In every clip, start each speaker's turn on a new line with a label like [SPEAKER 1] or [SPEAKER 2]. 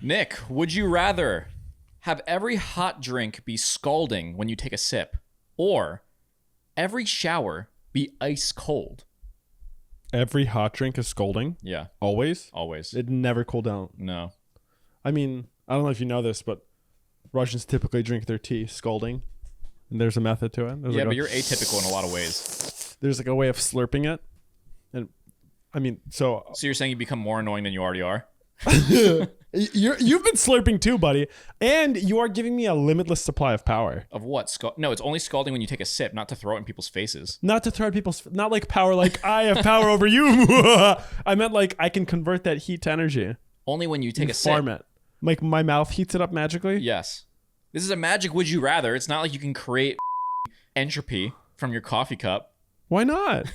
[SPEAKER 1] Nick, would you rather have every hot drink be scalding when you take a sip, or every shower be ice cold?
[SPEAKER 2] Every hot drink is scalding?
[SPEAKER 1] Yeah.
[SPEAKER 2] Always?
[SPEAKER 1] Always.
[SPEAKER 2] It never cool down.
[SPEAKER 1] No.
[SPEAKER 2] I mean, I don't know if you know this, but Russians typically drink their tea scalding. And there's a method to it.
[SPEAKER 1] Yeah, but you're atypical in a lot of ways.
[SPEAKER 2] There's like a way of slurping it. And I mean, so
[SPEAKER 1] you're saying you become more annoying than you already are?
[SPEAKER 2] You've been slurping too, buddy. And you are giving me a limitless supply of power.
[SPEAKER 1] Of what? No, it's only scalding when you take a sip, not to throw it in people's faces.
[SPEAKER 2] Not to throw at people's... Not like power like, I have power over you. I meant like I can convert that heat to energy.
[SPEAKER 1] Only when you take a sip.
[SPEAKER 2] Farm it. Like my mouth heats it up magically?
[SPEAKER 1] Yes. This is a magic would you rather. It's not like you can create entropy from your coffee cup.
[SPEAKER 2] Why not?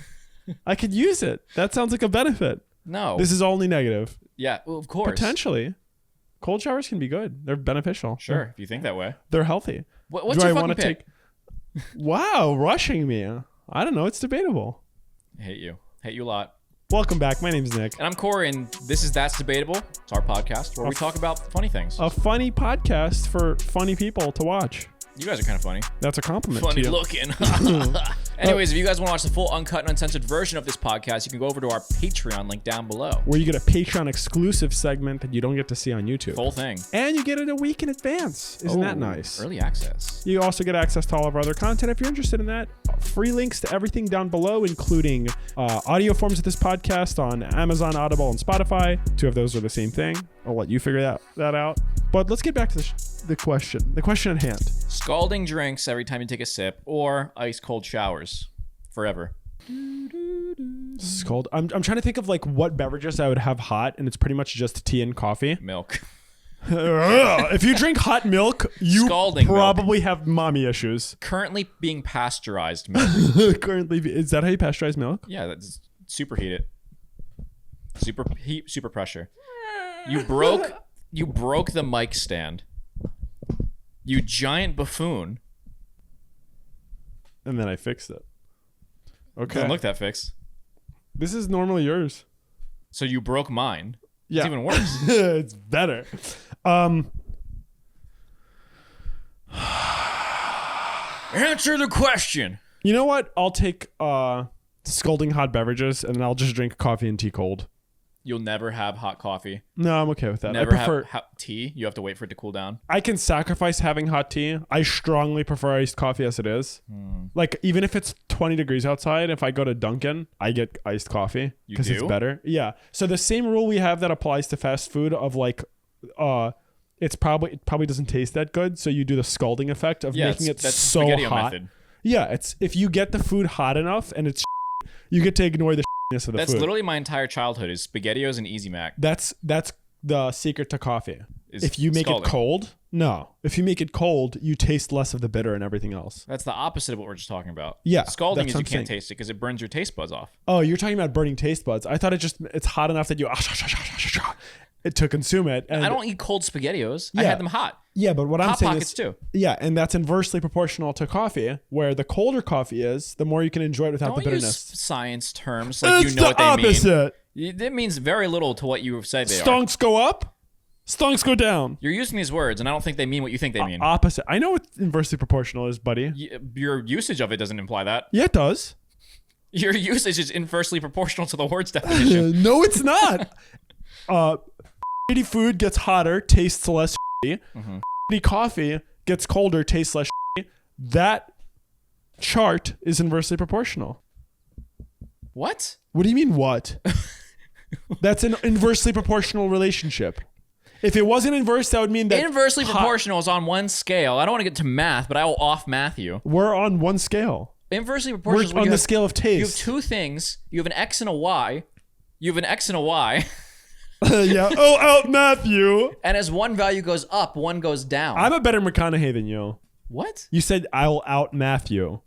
[SPEAKER 2] I could use it. That sounds like a benefit.
[SPEAKER 1] No.
[SPEAKER 2] This is only negative.
[SPEAKER 1] Yeah, well, of course.
[SPEAKER 2] Potentially. Cold showers can be good. They're beneficial.
[SPEAKER 1] Sure, if you think that way.
[SPEAKER 2] They're healthy.
[SPEAKER 1] What's your fucking pick?
[SPEAKER 2] Wow, rushing me. I don't know. It's debatable.
[SPEAKER 1] I hate you. Hate you a lot.
[SPEAKER 2] Welcome back. My name's Nick.
[SPEAKER 1] And I'm Corey, and this is That's Debatable. It's our podcast where we talk about funny things.
[SPEAKER 2] A funny podcast for funny people to watch.
[SPEAKER 1] You guys are kind of funny.
[SPEAKER 2] That's a compliment
[SPEAKER 1] funny
[SPEAKER 2] to you.
[SPEAKER 1] Looking. Anyways, if you guys want to watch the full uncut and uncensored version of this podcast, you can go over to our Patreon link down below.
[SPEAKER 2] Where you get a Patreon exclusive segment that you don't get to see on YouTube.
[SPEAKER 1] Full thing.
[SPEAKER 2] And you get it a week in advance. Isn't that nice?
[SPEAKER 1] Early access.
[SPEAKER 2] You also get access to all of our other content if you're interested in that. Free links to everything down below, including audio forms of this podcast on Amazon, Audible, and Spotify. Two of those are the same thing. I'll let you figure that out. But let's get back to the question. The question at hand.
[SPEAKER 1] Scalding drinks every time you take a sip, or ice cold showers forever.
[SPEAKER 2] Scald. I'm trying to think of like what beverages I would have hot, and it's pretty much just tea and coffee.
[SPEAKER 1] Milk.
[SPEAKER 2] If you drink hot milk, you
[SPEAKER 1] Scalding
[SPEAKER 2] probably
[SPEAKER 1] milk.
[SPEAKER 2] have mommy issues.
[SPEAKER 1] Currently being pasteurized milk.
[SPEAKER 2] Is that how you pasteurize milk?
[SPEAKER 1] Yeah, that's superheat it. Super heat, super pressure. You broke the mic stand. You giant buffoon.
[SPEAKER 2] And then I fixed it. Okay.
[SPEAKER 1] Doesn't look that fixed.
[SPEAKER 2] This is normally yours.
[SPEAKER 1] So you broke mine.
[SPEAKER 2] Yeah.
[SPEAKER 1] It's even worse.
[SPEAKER 2] It's better.
[SPEAKER 1] Answer the question.
[SPEAKER 2] You know what? I'll take scalding hot beverages, and then I'll just drink coffee and tea cold.
[SPEAKER 1] You'll never have hot coffee.
[SPEAKER 2] No, I'm okay with that.
[SPEAKER 1] Never
[SPEAKER 2] I prefer
[SPEAKER 1] have tea. You have to wait for it to cool down.
[SPEAKER 2] I can sacrifice having hot tea. I strongly prefer iced coffee as it is. Like, even if it's 20 degrees outside, if I go to Dunkin', I get iced coffee because it's better. Yeah. So the same rule we have that applies to fast food of like, it probably doesn't taste that good. So you do the scalding effect of making it so hot. Method. Yeah. It's if you get the food hot enough and it's you get to ignore the of the
[SPEAKER 1] That's
[SPEAKER 2] food.
[SPEAKER 1] literally my entire childhood is SpaghettiOs and Easy Mac.
[SPEAKER 2] That's the secret to coffee. If you make it cold, if you make it cold, you taste less of the bitter and everything else.
[SPEAKER 1] That's the opposite of what we're just talking about.
[SPEAKER 2] Yeah.
[SPEAKER 1] Scalding is you can't taste it because it burns your taste buds off.
[SPEAKER 2] Oh, you're talking about burning taste buds. I thought it's hot enough that you to consume it. And
[SPEAKER 1] I don't eat cold SpaghettiOs. I had them hot.
[SPEAKER 2] Yeah, but what I'm saying
[SPEAKER 1] pockets
[SPEAKER 2] is
[SPEAKER 1] too.
[SPEAKER 2] Yeah, and that's inversely proportional to coffee, where the colder coffee is, the more you can enjoy it without the bitterness.
[SPEAKER 1] Use science terms like
[SPEAKER 2] it's
[SPEAKER 1] you know what they
[SPEAKER 2] opposite.
[SPEAKER 1] mean. It means very little to what you say they
[SPEAKER 2] Stonks go up, stonks go down.
[SPEAKER 1] You're using these words, and I don't think they mean what you think they mean.
[SPEAKER 2] Opposite. I know what inversely proportional is, buddy.
[SPEAKER 1] Your usage of it doesn't imply that.
[SPEAKER 2] Yeah, it does.
[SPEAKER 1] Your usage is inversely proportional to the word's definition.
[SPEAKER 2] No, it's not. Shitty food gets hotter, tastes less shitty. Shitty coffee gets colder, tastes less shitty. That chart is inversely proportional.
[SPEAKER 1] What?
[SPEAKER 2] What do you mean, what? That's an inversely proportional relationship. If it wasn't inverse, that would mean that...
[SPEAKER 1] Inversely proportional is on one scale. I don't want to get to math, but I will off-math you.
[SPEAKER 2] We're on one scale.
[SPEAKER 1] Inversely proportional
[SPEAKER 2] We're on the scale of taste.
[SPEAKER 1] You have two things. You have an X and a Y. You have an X and a Y.
[SPEAKER 2] Yeah. Oh, out Matthew.
[SPEAKER 1] And as one value goes up, one goes down.
[SPEAKER 2] I'm a better McConaughey than you.
[SPEAKER 1] What?
[SPEAKER 2] You said I'll out Matthew.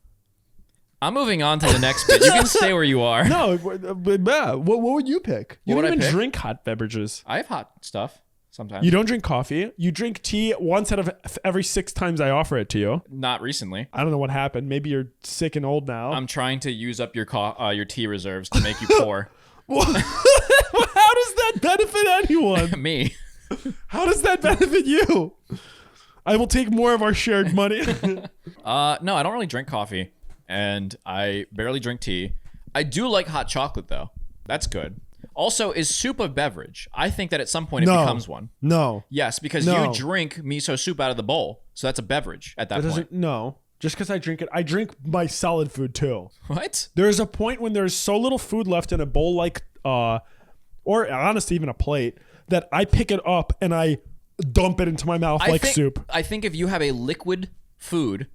[SPEAKER 1] I'm moving on to the next bit. You can stay where you are.
[SPEAKER 2] No, what would you pick? You don't even drink hot beverages.
[SPEAKER 1] I have hot stuff sometimes.
[SPEAKER 2] You don't drink coffee. You drink tea once out of every 6 times I offer it to you.
[SPEAKER 1] Not recently.
[SPEAKER 2] I don't know what happened. Maybe you're sick and old now.
[SPEAKER 1] I'm trying to use up your tea reserves to make you poor.
[SPEAKER 2] How does that benefit anyone?
[SPEAKER 1] Me.
[SPEAKER 2] How does that benefit you? I will take more of our shared money.
[SPEAKER 1] No, I don't really drink coffee, and I barely drink tea. I do like hot chocolate, though. That's good. Also, is soup a beverage? I think that at some point it becomes one.
[SPEAKER 2] No.
[SPEAKER 1] Yes, because you drink miso soup out of the bowl, so that's a beverage at that point.
[SPEAKER 2] No. Just because I drink it, I drink my solid food too.
[SPEAKER 1] What?
[SPEAKER 2] There's a point when there's so little food left in a bowl, or honestly, even a plate, that I pick it up and I dump it into my mouth soup.
[SPEAKER 1] I think if you have a liquid food,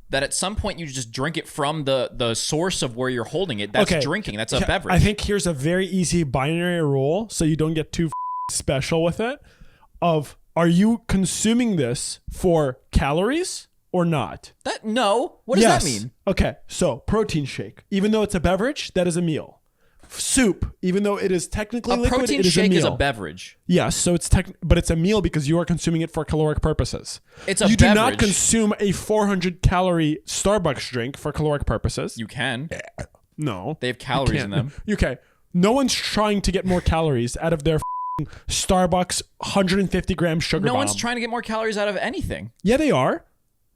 [SPEAKER 1] that at some point you just drink it from the source of where you're holding it. That's drinking. That's a beverage.
[SPEAKER 2] I think here's a very easy binary rule, so you don't get too special with it. Are you consuming this for calories or not?
[SPEAKER 1] No. What does that mean?
[SPEAKER 2] Okay, so protein shake, even though it's a beverage, that is a meal. Soup, even though it is technically liquid, it is a meal. A protein shake is a beverage. Yes, so but it's a meal because you are consuming it for caloric purposes.
[SPEAKER 1] It's a beverage.
[SPEAKER 2] You do not consume a 400-calorie Starbucks drink for caloric purposes.
[SPEAKER 1] You can.
[SPEAKER 2] No.
[SPEAKER 1] They have calories in them.
[SPEAKER 2] Okay. No one's trying to get more calories out of their Starbucks 150-gram sugar bomb.
[SPEAKER 1] No one's trying to get more calories out of anything.
[SPEAKER 2] Yeah, they are.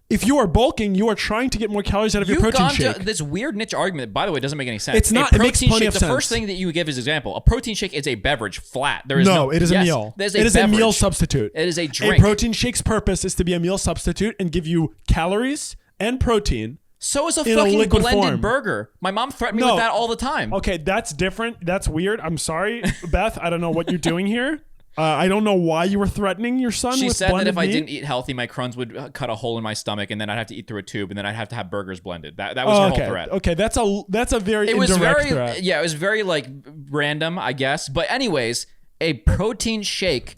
[SPEAKER 2] If you are bulking, you are trying to get more calories out of your protein shake.
[SPEAKER 1] You've gone to this weird niche argument that, by the way, doesn't make any sense.
[SPEAKER 2] It's not. It makes plenty of sense.
[SPEAKER 1] The first thing that you give as example, a protein shake is a beverage, flat. There is
[SPEAKER 2] it is a meal. It is a meal substitute.
[SPEAKER 1] It is a drink.
[SPEAKER 2] A protein shake's purpose is to be a meal substitute and give you calories and protein.
[SPEAKER 1] So is a fucking blended burger. My mom threatened me with that all the time.
[SPEAKER 2] Okay, that's different. That's weird. I'm sorry, Beth. I don't know what you're doing here. I don't know why you were threatening your son.
[SPEAKER 1] She
[SPEAKER 2] with
[SPEAKER 1] said that if
[SPEAKER 2] meat.
[SPEAKER 1] I didn't eat healthy, my Crohn's would cut a hole in my stomach, and then I'd have to eat through a tube, and then I'd have to have burgers blended. That was her whole threat.
[SPEAKER 2] Okay, that's a very indirect threat.
[SPEAKER 1] Yeah, it was very random, I guess. But anyways, a protein shake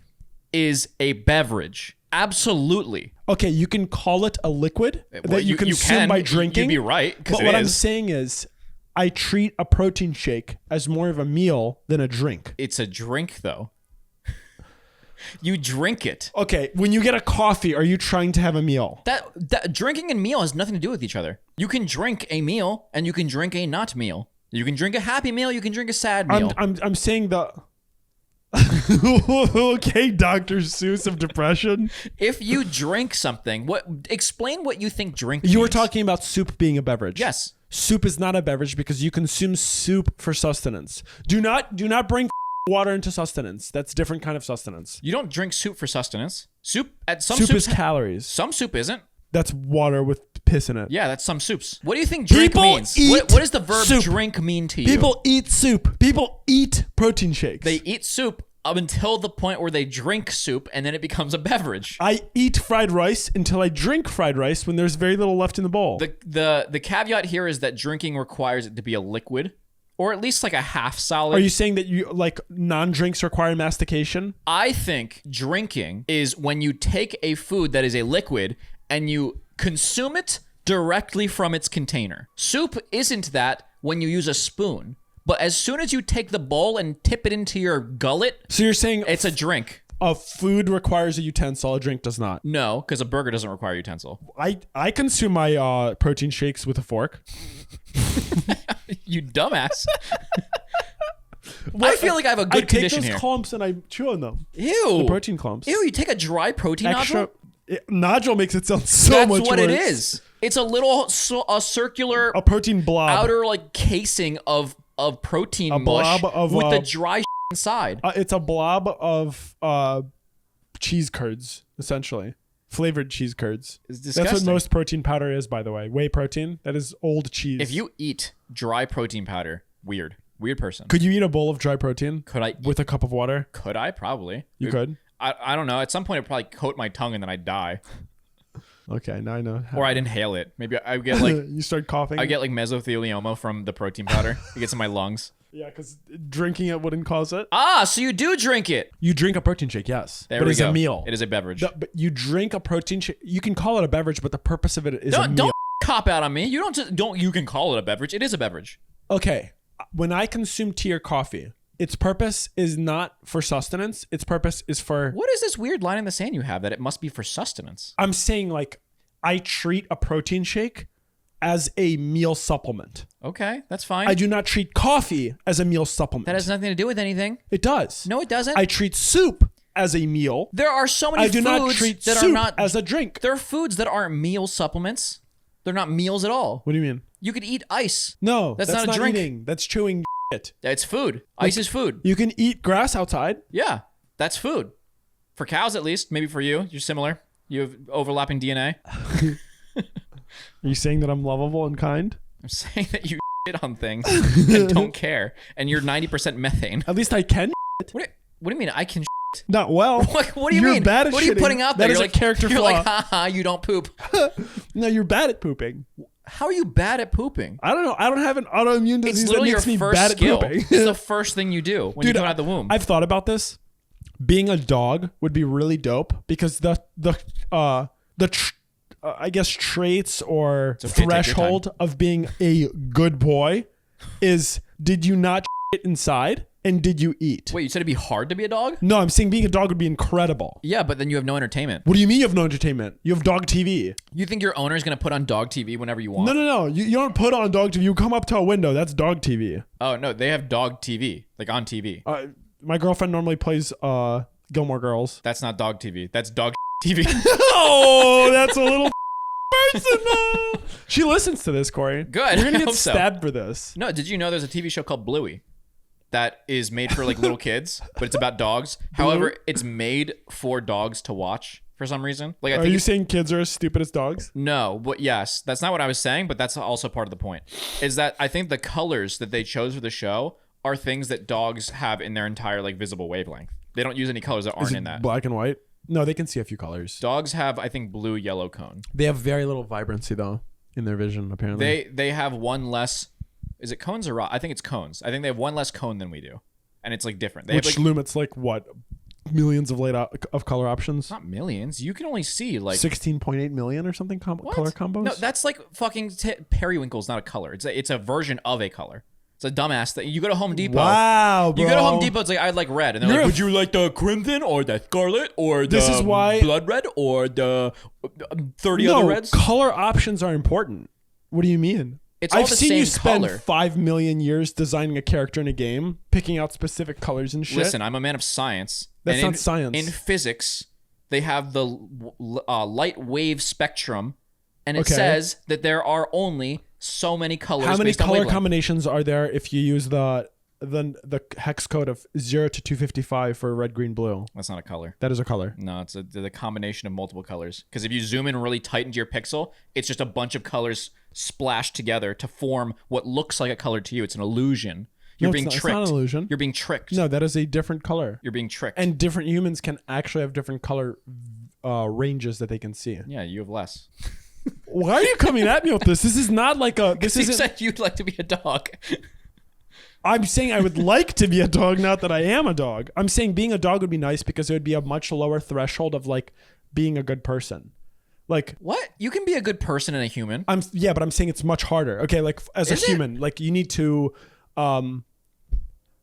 [SPEAKER 1] is a beverage. Absolutely.
[SPEAKER 2] Okay, you can call it a liquid that you consume by drinking.
[SPEAKER 1] You'd be right.
[SPEAKER 2] But what I'm saying is, I treat a protein shake as more of a meal than a drink.
[SPEAKER 1] It's a drink, though. You drink it.
[SPEAKER 2] Okay, when you get a coffee, are you trying to have a meal?
[SPEAKER 1] That drinking and meal has nothing to do with each other. You can drink a meal and you can drink a not meal. You can drink a happy meal, you can drink a sad meal.
[SPEAKER 2] I'm saying okay, Dr. Seuss of depression.
[SPEAKER 1] If you drink something, explain what you think drink
[SPEAKER 2] You
[SPEAKER 1] means.
[SPEAKER 2] were talking about soup being a beverage.
[SPEAKER 1] Yes.
[SPEAKER 2] Soup is not a beverage because you consume soup for sustenance. Do not bring water into sustenance. That's a different kind of sustenance.
[SPEAKER 1] You don't drink soup for sustenance. Soup
[SPEAKER 2] is calories.
[SPEAKER 1] Some soup isn't.
[SPEAKER 2] That's water with piss in it.
[SPEAKER 1] Yeah, that's some soups. What do you think drink means? What does the verb
[SPEAKER 2] soup.
[SPEAKER 1] Drink mean to you?
[SPEAKER 2] People eat soup. People eat protein shakes.
[SPEAKER 1] They eat soup up until the point where they drink soup, and then it becomes a beverage.
[SPEAKER 2] I eat fried rice until I drink fried rice when there's very little left in the bowl.
[SPEAKER 1] The caveat here is that drinking requires it to be a liquid. Or at least like a half solid.
[SPEAKER 2] Are you saying that non-drinks require mastication?
[SPEAKER 1] I think drinking is when you take a food that is a liquid and you consume it directly from its container. Soup isn't that when you use a spoon. But as soon as you take the bowl and tip it into your gullet,
[SPEAKER 2] so you're saying
[SPEAKER 1] it's a drink.
[SPEAKER 2] A food requires a utensil, a drink does not.
[SPEAKER 1] No, because a burger doesn't require a utensil.
[SPEAKER 2] I consume my protein shakes with a fork.
[SPEAKER 1] You dumbass. I feel like I have a good condition here.
[SPEAKER 2] I take those clumps and I chew on them.
[SPEAKER 1] Ew.
[SPEAKER 2] The protein clumps.
[SPEAKER 1] Ew, you take a dry protein nodule?
[SPEAKER 2] Nodule makes it sound so much worse.
[SPEAKER 1] That's what it is. It's a little circular...
[SPEAKER 2] A protein blob.
[SPEAKER 1] Outer casing of protein mush with the dry inside.
[SPEAKER 2] It's a blob of cheese curds, essentially. Flavored cheese curds.
[SPEAKER 1] It's disgusting.
[SPEAKER 2] That's what most protein powder is, by the way. Whey protein. That is old cheese.
[SPEAKER 1] If you eat dry protein powder, weird person.
[SPEAKER 2] Could you eat a bowl of dry protein?
[SPEAKER 1] Could I?
[SPEAKER 2] With a cup of water?
[SPEAKER 1] Could I? Probably.
[SPEAKER 2] You could?
[SPEAKER 1] I don't know. At some point, it'd probably coat my tongue and then I'd die.
[SPEAKER 2] Okay, now I know.
[SPEAKER 1] Or I'd inhale it. Maybe I get
[SPEAKER 2] you start coughing.
[SPEAKER 1] I get mesothelioma from the protein powder. It gets in my lungs.
[SPEAKER 2] Yeah, because drinking it wouldn't cause it.
[SPEAKER 1] So you do drink it.
[SPEAKER 2] You drink a protein shake, yes.
[SPEAKER 1] But it's
[SPEAKER 2] a meal.
[SPEAKER 1] It is a beverage.
[SPEAKER 2] But you drink a protein shake. You can call it a beverage, but the purpose of it is a meal.
[SPEAKER 1] Don't cop out on me. You don't. You can call it a beverage. It is a beverage.
[SPEAKER 2] Okay, when I consume tea or coffee, its purpose is not for sustenance. Its purpose is for...
[SPEAKER 1] What is this weird line in the sand you have that it must be for sustenance?
[SPEAKER 2] I'm saying I treat a protein shake as a meal supplement.
[SPEAKER 1] Okay, that's fine.
[SPEAKER 2] I do not treat coffee as a meal supplement.
[SPEAKER 1] That has nothing to do with anything.
[SPEAKER 2] It does.
[SPEAKER 1] No, it doesn't.
[SPEAKER 2] I treat soup as a meal.
[SPEAKER 1] There are so many
[SPEAKER 2] I do
[SPEAKER 1] foods
[SPEAKER 2] not treat
[SPEAKER 1] that
[SPEAKER 2] soup
[SPEAKER 1] are not
[SPEAKER 2] as a drink.
[SPEAKER 1] There are foods that aren't meal supplements. They're not meals at all.
[SPEAKER 2] What do you mean?
[SPEAKER 1] You could eat ice.
[SPEAKER 2] No,
[SPEAKER 1] that's not a drink.
[SPEAKER 2] Eating. That's chewing shit.
[SPEAKER 1] It's food. Ice is food.
[SPEAKER 2] You can eat grass outside.
[SPEAKER 1] Yeah, that's food. For cows, at least. Maybe for you. You're similar. You have overlapping DNA.
[SPEAKER 2] Are you saying that I'm lovable and kind?
[SPEAKER 1] I'm saying that you shit on things and don't care. And you're 90% methane.
[SPEAKER 2] At least I can.
[SPEAKER 1] What do you mean I can shit?
[SPEAKER 2] Not well.
[SPEAKER 1] What do you
[SPEAKER 2] You're
[SPEAKER 1] mean?
[SPEAKER 2] bad at
[SPEAKER 1] What are you
[SPEAKER 2] shitting.
[SPEAKER 1] putting out there?
[SPEAKER 2] That is
[SPEAKER 1] You're
[SPEAKER 2] a character
[SPEAKER 1] you're
[SPEAKER 2] flaw.
[SPEAKER 1] like, haha, you don't poop.
[SPEAKER 2] No, you're bad at pooping.
[SPEAKER 1] How are you bad at pooping?
[SPEAKER 2] I don't know. I don't have an autoimmune disease
[SPEAKER 1] It's
[SPEAKER 2] that
[SPEAKER 1] literally
[SPEAKER 2] makes
[SPEAKER 1] your
[SPEAKER 2] me
[SPEAKER 1] first
[SPEAKER 2] bad
[SPEAKER 1] skill.
[SPEAKER 2] at pooping.
[SPEAKER 1] It's the first thing you do when you
[SPEAKER 2] Dude,
[SPEAKER 1] come out of the womb.
[SPEAKER 2] I've thought about this. Being a dog would be really dope because I guess traits or
[SPEAKER 1] It's okay, take your
[SPEAKER 2] threshold of being a good boy is, did you not shit inside and did you eat?
[SPEAKER 1] Wait, you said it'd be hard to be a dog?
[SPEAKER 2] No, I'm saying being a dog would be incredible.
[SPEAKER 1] Yeah, but then you have no entertainment.
[SPEAKER 2] What do you mean you have no entertainment? You have dog TV.
[SPEAKER 1] You think your owner's going to put on dog TV whenever you want?
[SPEAKER 2] No. You don't put on dog TV. You come up to a window. That's dog TV.
[SPEAKER 1] Oh, no, they have dog TV, like on TV.
[SPEAKER 2] My girlfriend normally plays Gilmore Girls.
[SPEAKER 1] That's not dog TV. That's dog TV.
[SPEAKER 2] Oh, that's a little personal. She listens to this, Corey.
[SPEAKER 1] Good.
[SPEAKER 2] You're gonna
[SPEAKER 1] I
[SPEAKER 2] get
[SPEAKER 1] hope so.
[SPEAKER 2] stabbed for this.
[SPEAKER 1] No, did you know there's a TV show called Bluey that is made for like little kids, but it's about dogs? However, it's made for dogs to watch for some reason. Like, I
[SPEAKER 2] Are
[SPEAKER 1] think
[SPEAKER 2] you saying kids are as stupid as dogs?
[SPEAKER 1] No, but yes, that's not what I was saying, but that's also part of the point. Is that I think the colors that they chose for the show are things that dogs have in their entire like visible wavelength. They don't use any colors that aren't in that.
[SPEAKER 2] Black and white? No, they can see a few colors.
[SPEAKER 1] Dogs have, I think, blue, yellow cone.
[SPEAKER 2] They have very little vibrancy though in their vision, apparently.
[SPEAKER 1] They have one less. Is it cones or I think it's cones. I think they have one less cone than we do, and it's like different. They
[SPEAKER 2] Which
[SPEAKER 1] have like,
[SPEAKER 2] limits like what? Millions of of color options?
[SPEAKER 1] not millions. You can only see like
[SPEAKER 2] 16.8 million or something
[SPEAKER 1] what?
[SPEAKER 2] color combos?
[SPEAKER 1] No, that's like fucking periwinkle's not a color. It's a version of a color. It's a dumbass thing. You go to Home Depot.
[SPEAKER 2] Wow, bro.
[SPEAKER 1] You go to Home Depot, it's like, I'd like red. And they're like, would you like the crimson or the scarlet or the blood red or the 30 other reds?
[SPEAKER 2] Color options are important. What do you mean?
[SPEAKER 1] It's all
[SPEAKER 2] I've
[SPEAKER 1] the
[SPEAKER 2] seen
[SPEAKER 1] same
[SPEAKER 2] you spend
[SPEAKER 1] color.
[SPEAKER 2] 5 million years designing a character in a game, picking out specific colors and shit.
[SPEAKER 1] Listen, I'm a man of science.
[SPEAKER 2] That's
[SPEAKER 1] and
[SPEAKER 2] not science.
[SPEAKER 1] In physics, they have the light wave spectrum, and it says that there are only so many colors.
[SPEAKER 2] How many
[SPEAKER 1] based on
[SPEAKER 2] color
[SPEAKER 1] wavelength.
[SPEAKER 2] combinations are there if you use the hex code of 0 to 255 for red, green, blue?
[SPEAKER 1] That's not a color.
[SPEAKER 2] That is a color.
[SPEAKER 1] No, it's the combination of multiple colors. Because if you zoom in really tight into your pixel, it's just a bunch of colors splashed together to form what looks like a color to you. It's an illusion. You're being tricked.
[SPEAKER 2] It's not an illusion.
[SPEAKER 1] You're being tricked.
[SPEAKER 2] No, that is a different color.
[SPEAKER 1] You're being tricked.
[SPEAKER 2] And different humans can actually have different color ranges that they can see.
[SPEAKER 1] Yeah, you have less.
[SPEAKER 2] Why are you coming at me with this? This is not like a. This
[SPEAKER 1] You
[SPEAKER 2] isn't.
[SPEAKER 1] said you'd like to be a dog.
[SPEAKER 2] I'm saying I would like to be a dog, not that I am a dog. I'm saying being a dog would be nice because it would be a much lower threshold of like being a good person. Like
[SPEAKER 1] What? You can be a good person and a human.
[SPEAKER 2] but I'm saying it's much harder. Okay, like as a human, like you need to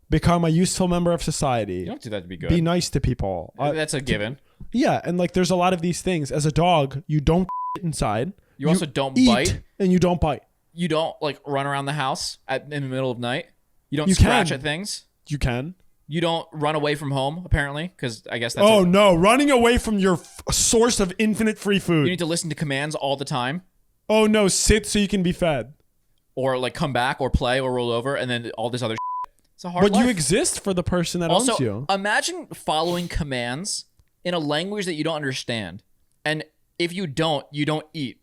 [SPEAKER 2] become a useful member of society.
[SPEAKER 1] You don't have to do that to be good.
[SPEAKER 2] Be nice to people.
[SPEAKER 1] That's a given.
[SPEAKER 2] Yeah, and like there's a lot of these things. As a dog, you don't inside.
[SPEAKER 1] You also don't
[SPEAKER 2] eat,
[SPEAKER 1] bite.
[SPEAKER 2] and you don't bite.
[SPEAKER 1] You don't like run around the house in the middle of night. You don't
[SPEAKER 2] You
[SPEAKER 1] scratch
[SPEAKER 2] can.
[SPEAKER 1] at things.
[SPEAKER 2] You can.
[SPEAKER 1] You don't run away from home, apparently, because I guess that's
[SPEAKER 2] No, running away from your source of infinite free
[SPEAKER 1] you
[SPEAKER 2] food.
[SPEAKER 1] need to listen to commands all the time,
[SPEAKER 2] Oh no, sit so you can be fed.
[SPEAKER 1] or like come back, or play, or roll over, and then all this other shit. It's a hard
[SPEAKER 2] But
[SPEAKER 1] life.
[SPEAKER 2] you exist for the person that
[SPEAKER 1] Also,
[SPEAKER 2] owns you.
[SPEAKER 1] imagine following commands in a language that you don't understand, and if you don't eat.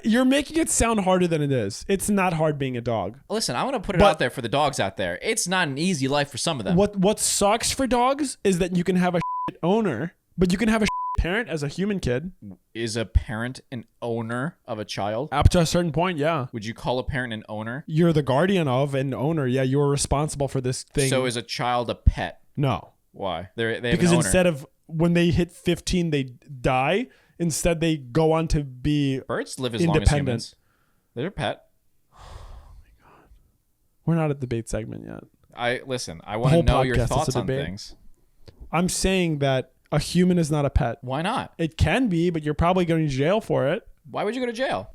[SPEAKER 2] You're making it sound harder than it is. It's not hard being a dog.
[SPEAKER 1] Listen, I want to put it out there for the dogs out there. It's not an easy life for some of them.
[SPEAKER 2] What sucks for dogs is that you can have a owner, but you can have a parent as a human kid.
[SPEAKER 1] Is a parent an owner of a child?
[SPEAKER 2] Up to a certain point, yeah.
[SPEAKER 1] Would you call a parent an owner?
[SPEAKER 2] You're the guardian of an owner. Yeah, you're responsible for this thing.
[SPEAKER 1] So is a child a pet?
[SPEAKER 2] No.
[SPEAKER 1] Why? They have
[SPEAKER 2] Because
[SPEAKER 1] an owner.
[SPEAKER 2] instead of when they hit 15, they die. Instead, they go on to be
[SPEAKER 1] Birds live as long as humans. They're a pet.
[SPEAKER 2] We're not at the debate segment yet.
[SPEAKER 1] I want to know your
[SPEAKER 2] podcast is a
[SPEAKER 1] thoughts on
[SPEAKER 2] debate.
[SPEAKER 1] things.
[SPEAKER 2] I'm saying that a human is not a pet.
[SPEAKER 1] Why not?
[SPEAKER 2] It can be, but you're probably going to jail for it.
[SPEAKER 1] Why would you go to jail?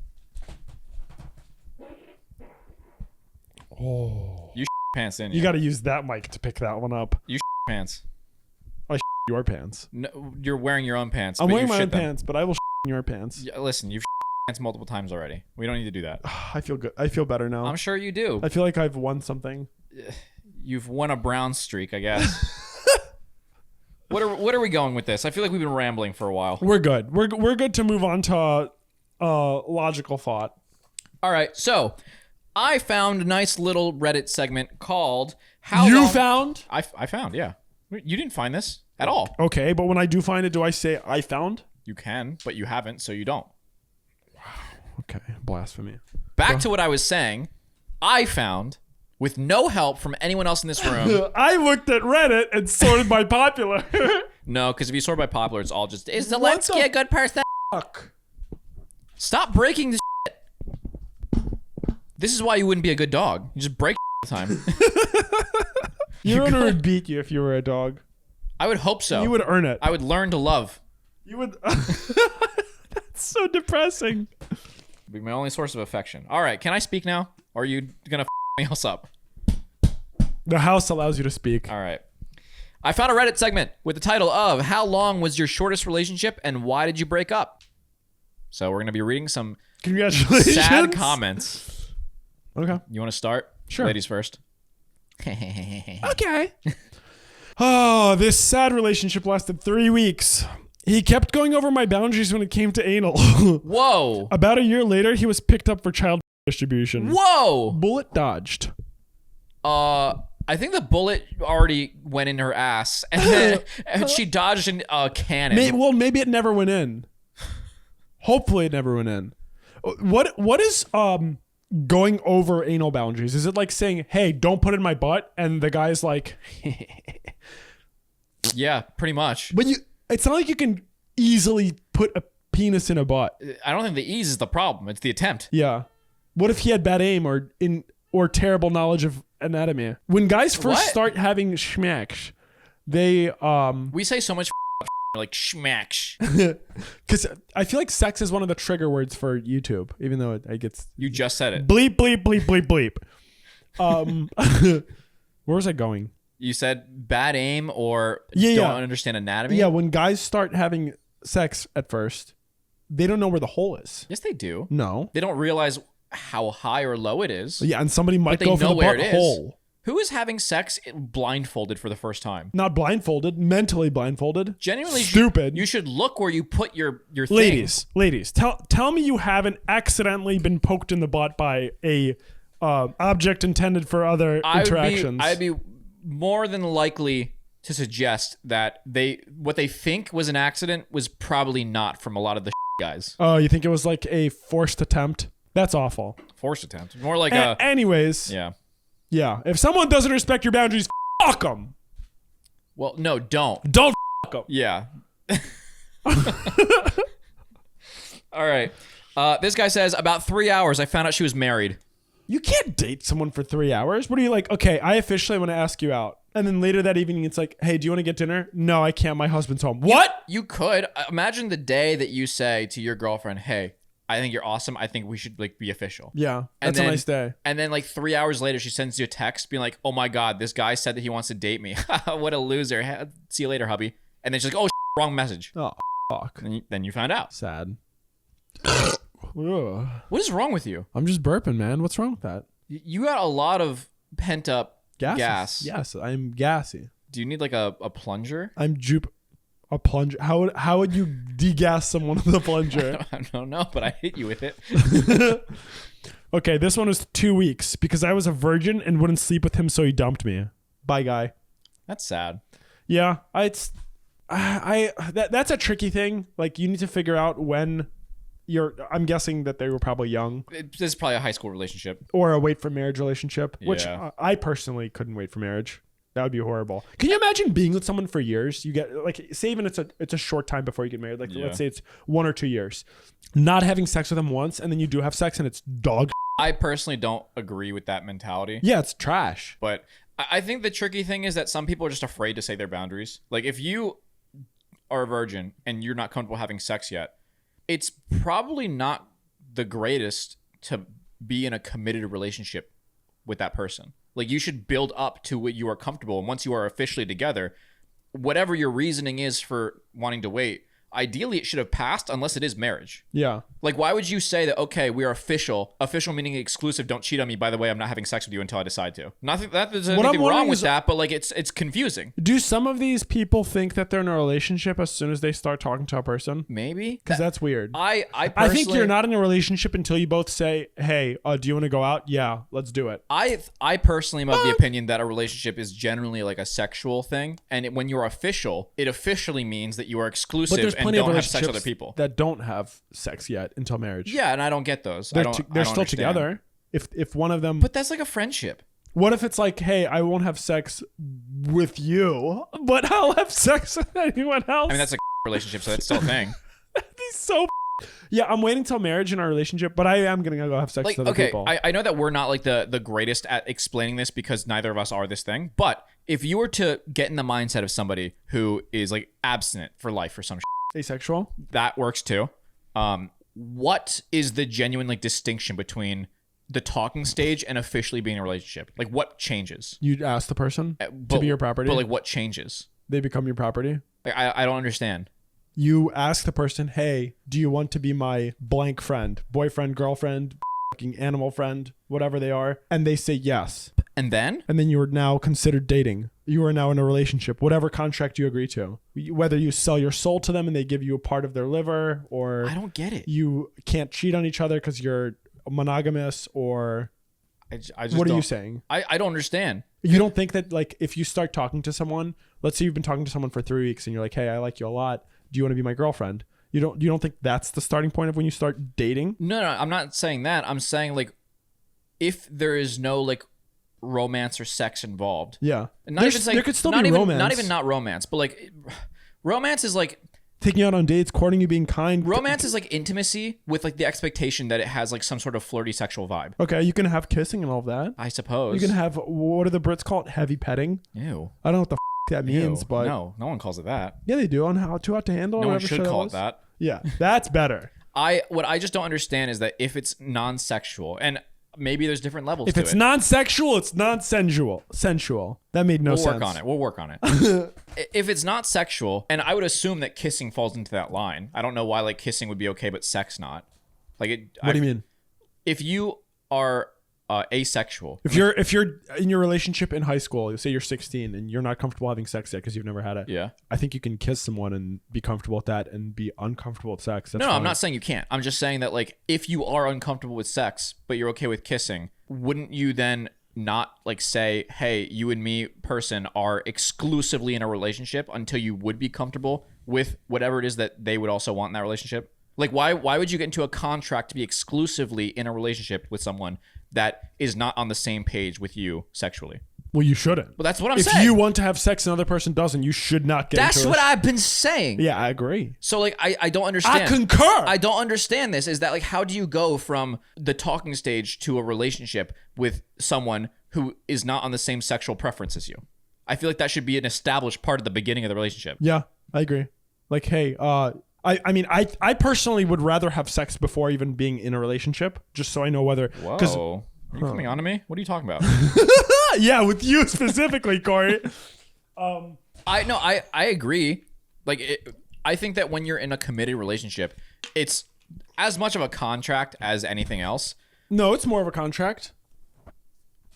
[SPEAKER 2] Oh.
[SPEAKER 1] You pants in
[SPEAKER 2] You got to use that mic to pick that one up.
[SPEAKER 1] You pants.
[SPEAKER 2] your pants.
[SPEAKER 1] No, you're wearing your own pants.
[SPEAKER 2] I'm
[SPEAKER 1] but
[SPEAKER 2] wearing
[SPEAKER 1] you
[SPEAKER 2] my own
[SPEAKER 1] shit them.
[SPEAKER 2] pants, but I will in your pants.
[SPEAKER 1] Yeah, listen, you've pants multiple times already. We don't need to do that.
[SPEAKER 2] I feel good. I feel better now.
[SPEAKER 1] I'm sure you do.
[SPEAKER 2] I feel like I've won something.
[SPEAKER 1] You've won a brown streak, I guess. What are we going with this? I feel like we've been rambling for a while.
[SPEAKER 2] We're good. We're good to move on to logical thought.
[SPEAKER 1] All right, so I found a nice little Reddit segment called
[SPEAKER 2] Found?
[SPEAKER 1] I found, yeah. You didn't find this at all.
[SPEAKER 2] Okay, but when I do find it, do I say I found?
[SPEAKER 1] You can, but you haven't, so you don't.
[SPEAKER 2] Okay, blasphemy.
[SPEAKER 1] Back to what I was saying. I found, with no help from anyone else in this room.
[SPEAKER 2] I looked at Reddit and sorted by popular.
[SPEAKER 1] No, because if you sort by popular, it's all just, is
[SPEAKER 2] What
[SPEAKER 1] Zelensky
[SPEAKER 2] the
[SPEAKER 1] a good person?
[SPEAKER 2] Fuck.
[SPEAKER 1] Stop breaking this shit. This is why you wouldn't be a good dog. You just break all the time.
[SPEAKER 2] Your owner would beat you if you were a dog.
[SPEAKER 1] I would hope so.
[SPEAKER 2] You would earn it.
[SPEAKER 1] I would learn to love.
[SPEAKER 2] You would. That's so depressing.
[SPEAKER 1] It'd be my only source of affection. All right, can I speak now? Or are you gonna me else up?
[SPEAKER 2] The house allows you to speak.
[SPEAKER 1] All right. I found a Reddit segment with the title of "How long was your shortest relationship and why did you break up?" So we're gonna be reading some
[SPEAKER 2] Congratulations.
[SPEAKER 1] sad comments.
[SPEAKER 2] Okay.
[SPEAKER 1] You want to start?
[SPEAKER 2] Sure.
[SPEAKER 1] Ladies first.
[SPEAKER 2] Okay. Oh, this sad relationship lasted 3 weeks. He kept going over my boundaries when it came to anal.
[SPEAKER 1] Whoa.
[SPEAKER 2] About a year later, he was picked up for child distribution.
[SPEAKER 1] Whoa.
[SPEAKER 2] Bullet dodged.
[SPEAKER 1] I think the bullet already went in her ass, and then she dodged in a cannon.
[SPEAKER 2] Maybe it never went in. Hopefully, it never went in. What is going over anal boundaries? Is it like saying, "Hey, don't put it in my butt," and the guy's like,
[SPEAKER 1] Yeah, pretty much.
[SPEAKER 2] But it's not like you can easily put a penis in a butt.
[SPEAKER 1] I don't think the ease is the problem. It's the attempt.
[SPEAKER 2] Yeah. What if he had bad aim or terrible knowledge of anatomy? When guys first start having schmacks, they
[SPEAKER 1] we say so much like schmacks.
[SPEAKER 2] because I feel like sex is one of the trigger words for YouTube, even though it gets
[SPEAKER 1] You just said it.
[SPEAKER 2] bleep bleep bleep bleep bleep. Where was I going?
[SPEAKER 1] You said bad aim or don't understand anatomy?
[SPEAKER 2] Yeah, when guys start having sex at first, they don't know where the hole is.
[SPEAKER 1] Yes, they do.
[SPEAKER 2] No.
[SPEAKER 1] They don't realize how high or low it is.
[SPEAKER 2] Yeah, and somebody might
[SPEAKER 1] But they
[SPEAKER 2] go for
[SPEAKER 1] know
[SPEAKER 2] the
[SPEAKER 1] where
[SPEAKER 2] butt
[SPEAKER 1] it is.
[SPEAKER 2] hole.
[SPEAKER 1] Who is having sex blindfolded for the first time?
[SPEAKER 2] Not blindfolded, mentally blindfolded.
[SPEAKER 1] Genuinely
[SPEAKER 2] stupid.
[SPEAKER 1] You should look where you put your thing.
[SPEAKER 2] Ladies, tell me you haven't accidentally been poked in the butt by a object intended for other interactions.
[SPEAKER 1] I'd be more than likely to suggest that what they think was an accident was probably not from a lot of the guys.
[SPEAKER 2] Oh, you think it was like a forced attempt? That's awful.
[SPEAKER 1] Forced attempt. More like
[SPEAKER 2] anyways.
[SPEAKER 1] Yeah.
[SPEAKER 2] Yeah. If someone doesn't respect your boundaries, fuck them.
[SPEAKER 1] Well, no, don't.
[SPEAKER 2] Don't fuck them.
[SPEAKER 1] Yeah. All right. This guy says, about 3 hours, I found out she was married.
[SPEAKER 2] You can't date someone for 3 hours. What are you like? Okay, I officially want to ask you out. And then later that evening, it's like, hey, do you want to get dinner? No, I can't. My husband's home. What?
[SPEAKER 1] You could. Imagine the day that you say to your girlfriend, hey, I think you're awesome. I think we should be official.
[SPEAKER 2] Yeah, that's a nice day.
[SPEAKER 1] And then 3 hours later, she sends you a text being like, oh my God, this guy said that he wants to date me. What a loser. See you later, hubby. And then she's like, oh, wrong message.
[SPEAKER 2] Oh, fuck.
[SPEAKER 1] And then you found out.
[SPEAKER 2] Sad.
[SPEAKER 1] What is wrong with you?
[SPEAKER 2] I'm just burping, man. What's wrong with that?
[SPEAKER 1] You got a lot of pent up gas.
[SPEAKER 2] Yes, I'm gassy.
[SPEAKER 1] Do you need a plunger?
[SPEAKER 2] A plunger. How would you degas someone with a plunger?
[SPEAKER 1] I don't know, but I hit you with it.
[SPEAKER 2] Okay, this one was 2 weeks because I was a virgin and wouldn't sleep with him, so he dumped me. Bye, guy.
[SPEAKER 1] That's sad.
[SPEAKER 2] Yeah, that's a tricky thing. Like, you need to figure out when I'm guessing that they were probably young.
[SPEAKER 1] This is probably a high school relationship.
[SPEAKER 2] Or a wait for marriage relationship, which
[SPEAKER 1] Yeah.
[SPEAKER 2] I personally couldn't wait for marriage. That would be horrible. Can you imagine being with someone for years? You get say even it's a short time before you get married. Let's say it's 1 or 2 years. Not having sex with them once, and then you do have sex and it's dog.
[SPEAKER 1] I personally don't agree with that mentality.
[SPEAKER 2] Yeah, it's trash.
[SPEAKER 1] But I think the tricky thing is that some people are just afraid to say their boundaries. Like, if you are a virgin and you're not comfortable having sex yet, it's probably not the greatest to be in a committed relationship with that person. Like, you should build up to what you are comfortable. And once you are officially together, whatever your reasoning is for wanting to wait, ideally it should have passed unless it is marriage.
[SPEAKER 2] Yeah.
[SPEAKER 1] Like, why would you say that, okay, we are official meaning exclusive, don't cheat on me, by the way, I'm not having sex with you until I decide to. Nothing that there's anything wrong with that, but like it's confusing.
[SPEAKER 2] Do some of these people think that they're in a relationship as soon as they start talking to a person?
[SPEAKER 1] Maybe.
[SPEAKER 2] Because that's weird.
[SPEAKER 1] I
[SPEAKER 2] think you're not in a relationship until you both say, hey, do you want to go out? Yeah, let's do it.
[SPEAKER 1] I personally am of the opinion that a relationship is generally like a sexual thing, and when you're official, it officially means that you are exclusive and don't have sex with other people
[SPEAKER 2] that don't have sex yet until marriage.
[SPEAKER 1] Yeah, and I don't get those.
[SPEAKER 2] They're still
[SPEAKER 1] understand.
[SPEAKER 2] together. If one of them,
[SPEAKER 1] but that's like a friendship.
[SPEAKER 2] What if it's like, hey, I won't have sex with you, but I'll have sex with anyone else?
[SPEAKER 1] I mean, that's a relationship, so that's still a thing.
[SPEAKER 2] That'd be so. Yeah, I'm waiting till marriage in our relationship, but I am gonna go have sex with other people.
[SPEAKER 1] I know that we're not like the greatest at explaining this because neither of us are this thing, but if you were to get in the mindset of somebody who is like abstinent for life or some
[SPEAKER 2] asexual,
[SPEAKER 1] that works too. What is the genuine like distinction between the talking stage and officially being in a relationship? Like, what changes?
[SPEAKER 2] You ask the person to be your property,
[SPEAKER 1] but like, what changes?
[SPEAKER 2] They become your property.
[SPEAKER 1] Like, I don't understand.
[SPEAKER 2] You ask the person, hey, do you want to be my blank friend, boyfriend, girlfriend, fucking animal friend, whatever they are, and they say yes.
[SPEAKER 1] And then
[SPEAKER 2] you are now considered dating. You are now in a relationship, whatever contract you agree to. Whether you sell your soul to them and they give you a part of their liver, or
[SPEAKER 1] I don't get it.
[SPEAKER 2] You can't cheat on each other because you're monogamous, or
[SPEAKER 1] I just
[SPEAKER 2] what are you saying?
[SPEAKER 1] I don't understand.
[SPEAKER 2] You don't think that like if you start talking to someone, let's say you've been talking to someone for 3 weeks and you're like, hey, I like you a lot. Do you want to be my girlfriend? You don't think that's the starting point of when you start dating?
[SPEAKER 1] No, I'm not saying that. I'm saying like if there is no like romance or sex involved.
[SPEAKER 2] Yeah.
[SPEAKER 1] There
[SPEAKER 2] could still be romance.
[SPEAKER 1] Not even not romance, but like romance is like
[SPEAKER 2] taking you out on dates, courting you, being kind.
[SPEAKER 1] Romance is like intimacy with like the expectation that it has like some sort of flirty sexual vibe.
[SPEAKER 2] Okay, you can have kissing and all of that.
[SPEAKER 1] I suppose.
[SPEAKER 2] You can have, what do the Brits call it? Heavy petting.
[SPEAKER 1] Ew.
[SPEAKER 2] I don't know what the that means, but
[SPEAKER 1] no one calls it that.
[SPEAKER 2] Yeah, they do on How Too Hot to Handle.
[SPEAKER 1] No one should call it that.
[SPEAKER 2] Yeah, that's better.
[SPEAKER 1] What I just don't understand is that if it's non-sexual, and maybe there's different levels to it.
[SPEAKER 2] If it's non-sexual, it's non-sensual. Sensual. That made no sense.
[SPEAKER 1] We'll work on it. If it's not sexual, and I would assume that kissing falls into that line. I don't know why like kissing would be okay, but sex not. Like it.
[SPEAKER 2] What do you mean?
[SPEAKER 1] If you are asexual.
[SPEAKER 2] If you're in your relationship in high school, say you're 16 and you're not comfortable having sex yet because you've never had it.
[SPEAKER 1] Yeah.
[SPEAKER 2] I think you can kiss someone and be comfortable with that and be uncomfortable with sex. That's
[SPEAKER 1] no,
[SPEAKER 2] fine.
[SPEAKER 1] I'm not saying you can't. I'm just saying that like if you are uncomfortable with sex, but you're okay with kissing, wouldn't you then not like say, hey, you and me person are exclusively in a relationship until you would be comfortable with whatever it is that they would also want in that relationship? Like why would you get into a contract to be exclusively in a relationship with someone that is not on the same page with you sexually?
[SPEAKER 2] Well, you shouldn't.
[SPEAKER 1] Well, that's what I'm
[SPEAKER 2] saying.
[SPEAKER 1] saying.
[SPEAKER 2] If you want to have sex and another person doesn't, you should not get
[SPEAKER 1] That's what I've been saying.
[SPEAKER 2] Yeah, I agree.
[SPEAKER 1] So like I don't understand.
[SPEAKER 2] I concur.
[SPEAKER 1] I don't understand this. Is that like how do you go from the talking stage to a relationship with someone who is not on the same sexual preference as you? I feel like that should be an established part of the beginning of the relationship.
[SPEAKER 2] Yeah, I agree. Like, hey, I mean, I personally would rather have sex before even being in a relationship, just so I know whether.
[SPEAKER 1] Whoa. Are you coming on to me? What are you talking about?
[SPEAKER 2] Yeah, with you specifically, Corey.
[SPEAKER 1] I agree. Like, I think that when you're in a committed relationship, it's as much of a contract as anything else.
[SPEAKER 2] No, it's more of a contract.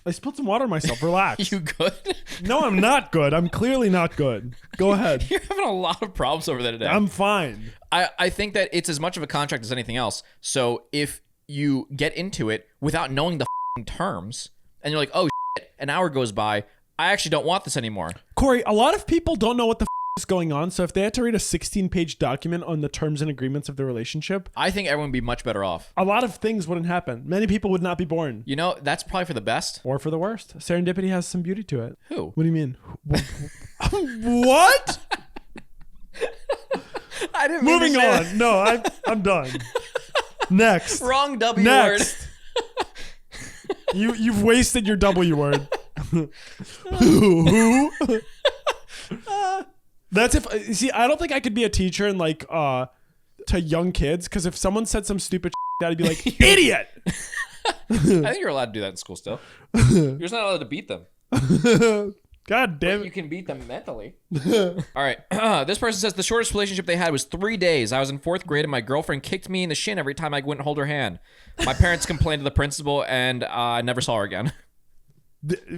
[SPEAKER 2] I spilled some water on myself. Relax.
[SPEAKER 1] You good?
[SPEAKER 2] No, I'm not good. I'm clearly not good. Go ahead.
[SPEAKER 1] You're having a lot of problems over there today.
[SPEAKER 2] I'm fine.
[SPEAKER 1] I think that it's as much of a contract as anything else. So if you get into it without knowing the terms and you're like, oh shit, an hour goes by, I actually don't want this anymore.
[SPEAKER 2] Corey, a lot of people don't know what the is going on. So if they had to read a 16-page document on the terms and agreements of the relationship,
[SPEAKER 1] I think everyone would be much better off.
[SPEAKER 2] A lot of things wouldn't happen. Many people would not be born.
[SPEAKER 1] You know, that's probably for the best.
[SPEAKER 2] Or for the worst. Serendipity has some beauty to it.
[SPEAKER 1] Who?
[SPEAKER 2] What do you mean? What?
[SPEAKER 1] I didn't
[SPEAKER 2] Moving on. No, I'm done. Next.
[SPEAKER 1] Wrong W
[SPEAKER 2] Next. Word. You've wasted your W word. Who? That's if see. I don't think I could be a teacher and like to young kids, because if someone said some stupid shit, I'd be like, idiot.
[SPEAKER 1] I think you're allowed to do that in school still. You're just not allowed to beat them.
[SPEAKER 2] God damn it.
[SPEAKER 1] You can beat them mentally. All right. This person says the shortest relationship they had was 3 days. I was in 4th grade and my girlfriend kicked me in the shin every time I wouldn't hold her hand. My parents complained to the principal and I never saw her again.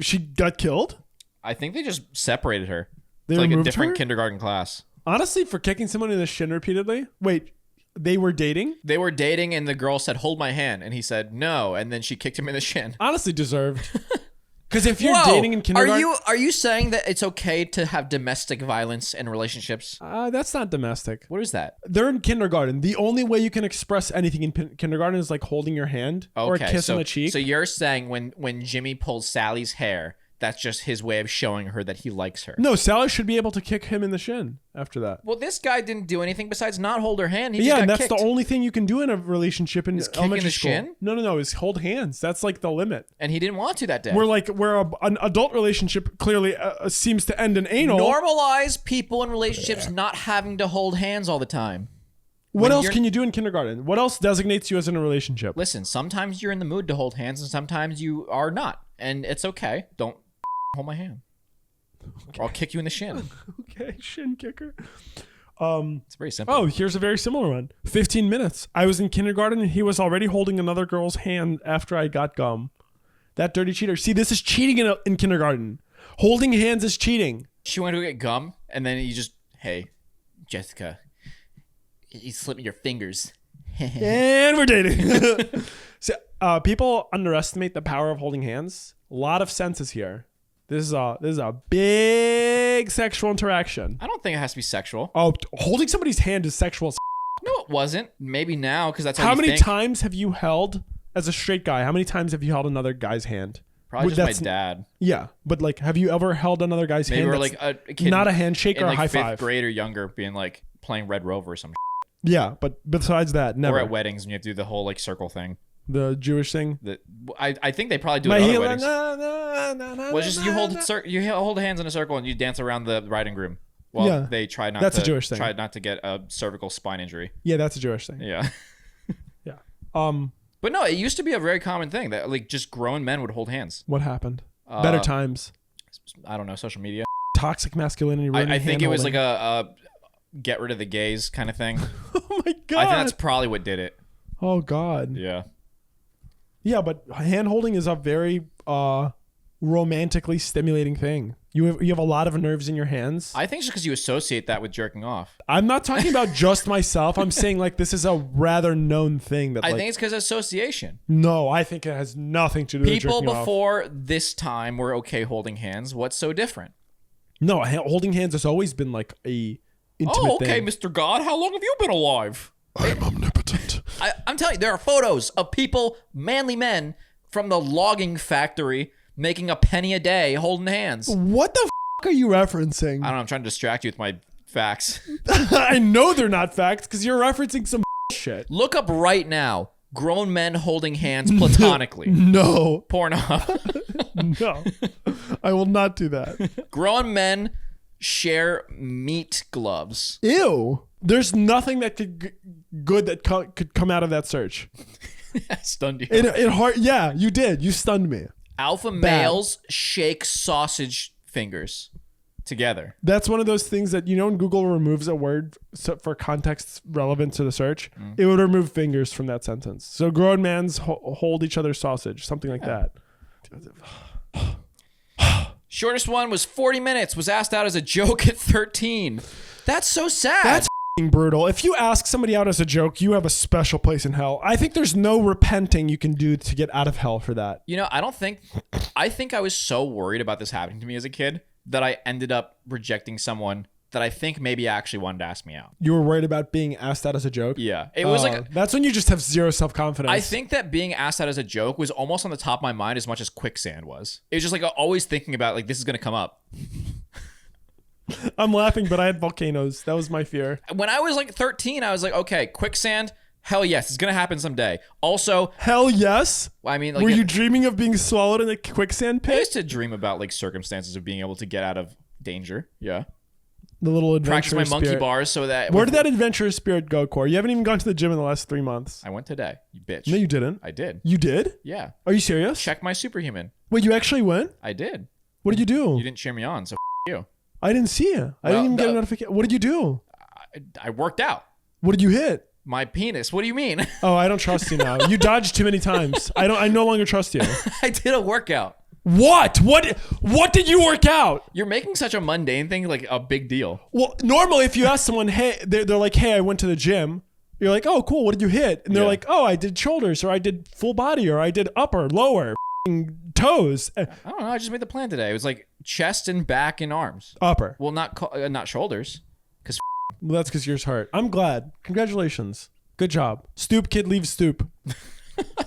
[SPEAKER 2] She got killed?
[SPEAKER 1] I think they just separated her.
[SPEAKER 2] They
[SPEAKER 1] It's like a
[SPEAKER 2] removed
[SPEAKER 1] different
[SPEAKER 2] her?
[SPEAKER 1] kindergarten class.
[SPEAKER 2] Honestly, for kicking someone in the shin repeatedly? Wait, they were dating?
[SPEAKER 1] They were dating and the girl said, hold my hand. And he said, no. And then she kicked him in the shin.
[SPEAKER 2] Honestly deserved. Because if you're
[SPEAKER 1] Whoa,
[SPEAKER 2] dating in kindergarten...
[SPEAKER 1] Are you saying that it's okay to have domestic violence in relationships?
[SPEAKER 2] That's not domestic.
[SPEAKER 1] What is that?
[SPEAKER 2] They're in kindergarten. The only way you can express anything in kindergarten is like holding your hand or a kiss on the cheek.
[SPEAKER 1] So you're saying when Jimmy pulls Sally's hair, that's just his way of showing her that he likes her.
[SPEAKER 2] No, Sally should be able to kick him in the shin after that.
[SPEAKER 1] Well, this guy didn't do anything besides not hold her hand. He
[SPEAKER 2] Yeah,
[SPEAKER 1] just
[SPEAKER 2] and
[SPEAKER 1] got
[SPEAKER 2] that's
[SPEAKER 1] kicked.
[SPEAKER 2] the only thing you can do in a relationship in elementary
[SPEAKER 1] the
[SPEAKER 2] school.
[SPEAKER 1] shin?
[SPEAKER 2] No, is hold hands. That's like the limit.
[SPEAKER 1] And he didn't want to that day.
[SPEAKER 2] Where an adult relationship clearly seems to end in anal.
[SPEAKER 1] Normalize people in relationships not having to hold hands all the time.
[SPEAKER 2] What else can you do in kindergarten? What else designates you as in a relationship?
[SPEAKER 1] Listen, sometimes you're in the mood to hold hands and sometimes you are not. And it's okay. Don't hold my hand. Okay. Or I'll kick you in the shin.
[SPEAKER 2] Okay, shin kicker.
[SPEAKER 1] It's very simple.
[SPEAKER 2] Oh, here's a very similar one. 15 minutes. I was in kindergarten and he was already holding another girl's hand after I got gum. That dirty cheater. See, this is cheating in kindergarten. Holding hands is cheating.
[SPEAKER 1] She went to go get gum and then you just, hey, Jessica, you slipped me your fingers.
[SPEAKER 2] And we're dating. So, people underestimate the power of holding hands. A lot of senses here. This is a big sexual interaction.
[SPEAKER 1] I don't think it has to be sexual.
[SPEAKER 2] Oh, holding somebody's hand is sexual.
[SPEAKER 1] No, it wasn't. Maybe now because that's
[SPEAKER 2] how
[SPEAKER 1] you
[SPEAKER 2] many
[SPEAKER 1] think.
[SPEAKER 2] times have you held, as a straight guy, how many times have you held another guy's hand?
[SPEAKER 1] Probably just my dad.
[SPEAKER 2] Yeah, but like, have you ever held another guy's
[SPEAKER 1] Maybe
[SPEAKER 2] hand?
[SPEAKER 1] We're like a kid
[SPEAKER 2] not a handshake or
[SPEAKER 1] like
[SPEAKER 2] a high
[SPEAKER 1] 5th
[SPEAKER 2] five.
[SPEAKER 1] grade or younger, being like playing Red Rover or some.
[SPEAKER 2] Yeah, but besides that, never.
[SPEAKER 1] Or at weddings when you have to do the whole like circle thing.
[SPEAKER 2] The Jewish thing.
[SPEAKER 1] I think they probably do it at other weddings. Well, just you hold hands in a circle and you dance around the bride and groom. Well,
[SPEAKER 2] Yeah,
[SPEAKER 1] they try not
[SPEAKER 2] that's
[SPEAKER 1] to
[SPEAKER 2] a Jewish thing.
[SPEAKER 1] try not to get a cervical spine injury.
[SPEAKER 2] Yeah, that's a Jewish thing.
[SPEAKER 1] Yeah.
[SPEAKER 2] Yeah.
[SPEAKER 1] But no, it used to be a very common thing that like just grown men would hold hands.
[SPEAKER 2] What happened? Better times.
[SPEAKER 1] I don't know, social media.
[SPEAKER 2] Toxic masculinity.
[SPEAKER 1] I think it was like a get rid of the gays kind of thing.
[SPEAKER 2] Oh my god.
[SPEAKER 1] I think that's probably what did it.
[SPEAKER 2] Oh god.
[SPEAKER 1] Yeah.
[SPEAKER 2] Yeah, but hand holding is a very romantically stimulating thing. You have a lot of nerves in your hands.
[SPEAKER 1] I think it's just because you associate that with jerking off.
[SPEAKER 2] I'm not talking about just myself. I'm saying like this is a rather known thing that
[SPEAKER 1] I think it's because of association.
[SPEAKER 2] No, I think it has nothing to do with
[SPEAKER 1] People
[SPEAKER 2] jerking off.
[SPEAKER 1] before this time were okay holding hands. What's so different?
[SPEAKER 2] No, holding hands has always been like a intimate
[SPEAKER 1] Oh, okay,
[SPEAKER 2] thing.
[SPEAKER 1] Mr. God, how long have you been alive?
[SPEAKER 2] I'm omnipotent.
[SPEAKER 1] I'm telling you, there are photos of people, manly men, from the logging factory making a penny a day holding hands.
[SPEAKER 2] What the are you referencing?
[SPEAKER 1] I don't know, I'm trying to distract you with my facts.
[SPEAKER 2] I know they're not facts because you're referencing some shit.
[SPEAKER 1] Look up right now, grown men holding hands platonically.
[SPEAKER 2] No.
[SPEAKER 1] Pornhub.
[SPEAKER 2] No. I will not do that.
[SPEAKER 1] Grown men share meat gloves.
[SPEAKER 2] Ew. There's nothing that good that could come out of that search.
[SPEAKER 1] I stunned you.
[SPEAKER 2] It hard. Yeah, you did. You stunned me.
[SPEAKER 1] Alpha males shake sausage fingers together.
[SPEAKER 2] That's one of those things that, you know, when Google removes a word for context relevant to the search, it would remove fingers from that sentence. So grown men's hold each other's sausage, something like that.
[SPEAKER 1] Shortest one was 40 minutes, was asked out as a joke at 13. That's so sad.
[SPEAKER 2] That's brutal. If you ask somebody out as a joke, you have a special place in hell. I think there's no repenting you can do to get out of hell for that.
[SPEAKER 1] You know, I think I was so worried about this happening to me as a kid that I ended up rejecting someone that I think maybe actually wanted to ask me out.
[SPEAKER 2] You were worried about being asked out as a joke?
[SPEAKER 1] Yeah. It was like...
[SPEAKER 2] That's when you just have zero self-confidence.
[SPEAKER 1] I think that being asked out as a joke was almost on the top of my mind as much as quicksand was. It was just like always thinking about like, this is going to come up.
[SPEAKER 2] I'm laughing, but I had volcanoes. That was my fear.
[SPEAKER 1] When I was like 13, I was like, okay, quicksand, hell yes, it's going to happen someday. Also...
[SPEAKER 2] Hell yes?
[SPEAKER 1] I mean, like...
[SPEAKER 2] Were you dreaming of being swallowed in a quicksand
[SPEAKER 1] I
[SPEAKER 2] pit?
[SPEAKER 1] used to dream about like circumstances of being able to get out of danger. Yeah.
[SPEAKER 2] The little
[SPEAKER 1] Practice
[SPEAKER 2] adventurous
[SPEAKER 1] my monkey
[SPEAKER 2] spirit.
[SPEAKER 1] bars so that...
[SPEAKER 2] Where did that adventurous spirit go, Corey? You haven't even gone to the gym in the last 3 months.
[SPEAKER 1] I went today, you bitch.
[SPEAKER 2] No, you didn't.
[SPEAKER 1] I did.
[SPEAKER 2] You did?
[SPEAKER 1] Yeah.
[SPEAKER 2] Are you serious?
[SPEAKER 1] Check my superhuman.
[SPEAKER 2] Wait, you actually went?
[SPEAKER 1] I did.
[SPEAKER 2] What did you do?
[SPEAKER 1] You didn't cheer me on, so you.
[SPEAKER 2] I didn't see it. I didn't even get a notification. What did you do?
[SPEAKER 1] I worked out.
[SPEAKER 2] What did you hit?
[SPEAKER 1] My penis. What do you mean?
[SPEAKER 2] Oh, I don't trust you now. You dodged too many times. I no longer trust you.
[SPEAKER 1] I did a workout.
[SPEAKER 2] What did you work out?
[SPEAKER 1] You're making such a mundane thing like a big deal.
[SPEAKER 2] Well, normally if you ask someone, hey, they're like, hey, I went to the gym. You're like, oh, cool. What did you hit? And they're like, oh, I did shoulders, or I did full body, or I did upper, lower, toes.
[SPEAKER 1] I don't know. I just made the plan today. It was like chest and back and arms.
[SPEAKER 2] Upper.
[SPEAKER 1] Well, not shoulders.
[SPEAKER 2] Well, that's because yours hurt. I'm glad. Congratulations. Good job. Stoop kid leaves stoop.